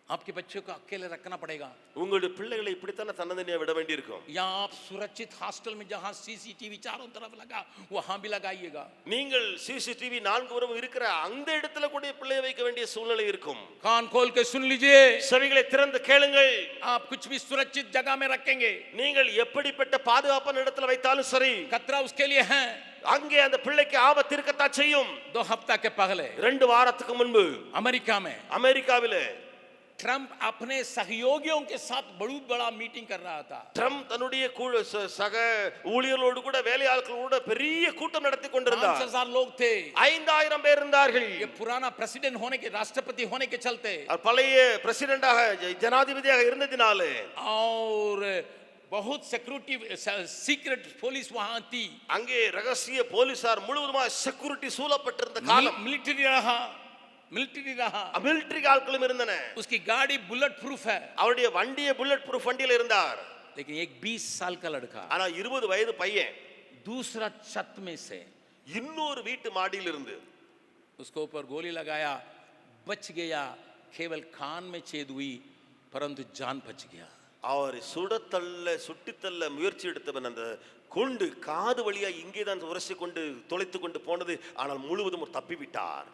आपके बच्चों को अकेले रखना पड़ेगा. உங்களுடைய பிள்ளைகளை இப்படித்தானே தன்னந்தனியா விட வேண்டியிருக்கும். या आप सुरक्षित हॉस्टल में जहां सीसीटीवी चारों तरफ लगा वहां भी लगाइएगा. நீங்கள் சிசிடிவி 4 புறமும் இருக்கிற அந்த இடத்துல கூட பிள்ளையை வைக்க வேண்டிய சூழ்நிலை இருக்கும். कान खोल के सुन लीजिए, செவிகளை திறந்து கேளுங்கள். आप कुछ भी सुरक्षित जगह में रखेंगे, நீங்கள் எப்படிப்பட்ட பாதுகாப்பான இடத்துல வைத்தாலும் சரி, खतरा उसके लिए है. அங்கே அந்த பிள்ளைக்கு ஆபத்து இருக்கத்தான் செய்யும். 2 हफ्ता के पहले 2 வாரத்துக்கு முன்பு अमेरिका में அமெரிக்காவிலே ट्रम्प अपने सहयोगियों के साथ बहुत बड़ा मीटिंग कर रहा था. ட்ரம்ப் தன்னுடைய சக ஊழியர்களோடு கூட வேலையாட்களோடு பெரிய கூட்டம் நடத்தி கொண்டிருந்தார். 5000 लोग थे. 5000 பேர் இருந்தார்கள். ये पुराना प्रेसिडेंट होने के, राष्ट्रपति होने के चलते, பழைய பிரசிடென்டாக ஜனாதிபதியாக இருந்ததினாலே और बहुत सिक्योरिटी सीक्रेट पुलिस वहां थी. அங்கே ரகசிய போலீசார் முழுவதுமாக செக்யூரிட்டி சூழப்பட்டிருந்த காலம். मिलिट्री रहा. மிலிட்டரி ஆட்களும் இருந்தன. उसकी गाड़ी बुलेट प्रूफ है, அவருடைய வண்டியே புல்லட் ப்ரூஃப் வண்டியில இருந்தார். लेकिन एक 20 साल का लड़का ஆனா 20 வயது பையன் दूसरा छत में से இன்னொரு வீட்டு மாடியில் இருந்து उसको ऊपर गोली लगाया, बच गया. केवल कान में छेद हुई, परंतु जान बच गया. அவர் சுட்டித்தள்ள முயற்சி எடுத்தவன் அந்த கொண்டு காது வழியா இங்கே தான் உரசி கொண்டு தொலைத்து கொண்டு போனது. ஆனால் முழுவதும் தப்பி விட்டார்.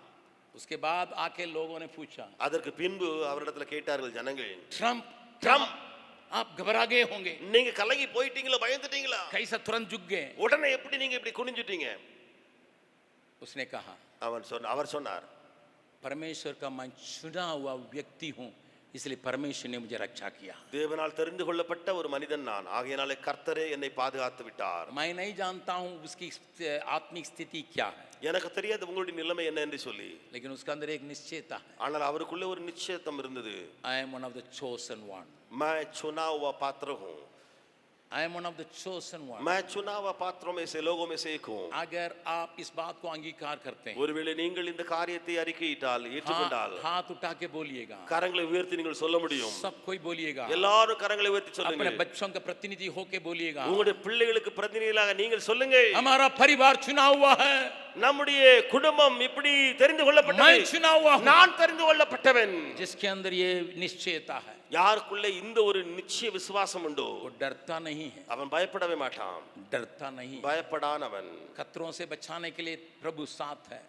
उसके बाद आके लोगों ने पूछा, அதற்கு பின்பு அவரிடத்துல கேட்டார்கள் ஜனங்கள், ट्रम्प आप घबरा गए होंगे, நீங்க கலங்கி போயிட்டீங்களா, பயந்துட்டீங்களா, कैसा तुरंत झुक गए? உடனே எப்படி நீங்க இப்படி குனிஞ்சிட்டீங்க? उसने कहा, அவர் சொன்னார், परमेश्वर का मैं चुना हुआ व्यक्ति हूं, इसलिए परमेश्वर ने मुझे रक्षा किया. தேவனால் தெரிந்து கொள்ளப்பட்ட ஒரு மனிதன் நான், ஆகையாலே கர்த்தரே என்னை பாதுகாத்து விட்டார். मैं नहीं जानता हूं उसकी आत्मिक स्थिति क्या है, எனக்கு தெரியாது உங்களுடைய நிலைமை என்ன என்று சொல்லி, लेकिन उसके अंदर एक निश्चयता है. ஆனால் அவருக்குள்ளே ஒரு நிச்சயத்தம் இருந்தது. I am one of the chosen one. मैं चुना हुआ पात्र हूं. I am one of the chosen one. मैं चुना हुआ पात्रों में से, लोगों में से एक हूं. अगर आप इस बात को अंगीकार करते हैं, ஒருவேளை நீங்கள் இந்த காரியத்தை அறிக்கையிட்டால், ஏற்றுக்கொண்டால், हाथ उठा के बोलिएगा, கரங்களை உயர்த்தி நீங்கள் சொல்ல முடியும். सब कोई बोलिएगा, எல்லாரும் கரங்களை உயர்த்தி अपने சொல்லுங்க. बच्चों का प्रतिनिधि होके बोलिएगा, உங்களுடைய பிள்ளைகளுக்கு பிரதிநிதியாக நீங்கள் சொல்லுங்கள், हमारा परिवार चुना हुआ है, நம்முடைய குடும்பம் இப்படி தெரிந்து கொள்ளப்பட்டது, मैं चुना हुआ हूं. நான் தெரிந்து கொள்ளப்பட்டவன். जिसके अंदर ये निश्चयता है, யாருக்குள்ளே இந்த ஒரு நிச்சய விசுவாசம் உண்டோ, वो डरता नहीं है, அவன் பயப்படவே மாட்டான். डरता नहीं, பயப்படான் அவன். खतरों से बचाने के लिए प्रभु साथ है.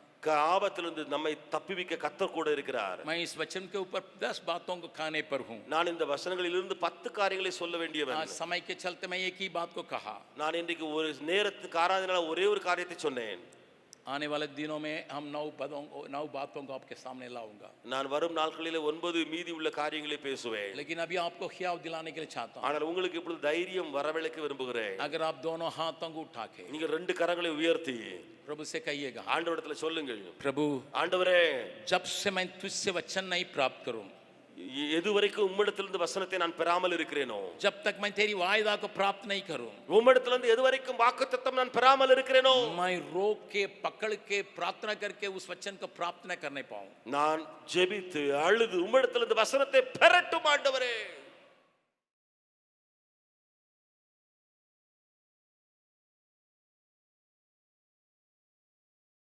ஆபத்திலிருந்து நம்மை தப்பிவிக்க கர்த்தர் கூட இருக்கிறார். मैं इस वचन के ऊपर 10 बातों को खाने पर हूं. நான் இந்த வசனங்களிலிருந்து 10 காரியங்களை சொல்ல வேண்டியவன். आज समय के चलते मैं एक ही बात को कहा. நான் இன்றைக்கு ஒரு நேரத்துக்கு ஆராதனையில ஒரே ஒரு காரியத்தை சொன்னேன். आने वाले दिनों में हम 9 बातों को आपके सामने लाऊंगा. நான் வரும் நாட்களிலே 9 மீதி உள்ள காரியங்களை பேசுவேன். लेकिन अभी आपको खियाव दिलाने के लिए चाहता हूं. ஆனால் உங்களுக்கு இப்பொழுது தைரியம் வரவழைக்க விரும்புகிறேன். अगर आप दोनों हाथों को उठा के நீங்க 2 கரங்களை உயர்த்தி प्रभु से कहिएगा, ஆண்டவரிடத்துல சொல்லுங்கள், प्रभु ஆண்டவரே, जब से मैं तुझसे वचन नहीं प्राप्त करूं, எதுவரைக்கும் உம்மிடத்திலிருந்து வசனத்தை நான் பெறாமல் இருக்கிறேனோ, जब तक मैं तेरी वायदा को प्राप्त नहीं करूं, உம்மிடத்திலிருந்து எதுவரைக்கும் வாக்குத்தத்தம் நான் பெறாமல் இருக்கிறேனோ, मैं रोक के पकड़ के प्रार्थना करके उस वचन को प्राप्त न करने पाऊं. நான் ஜெபித்து அழுது உம்மிடத்திலிருந்து வசனத்தை பெறட்டும் ஆண்டவரே.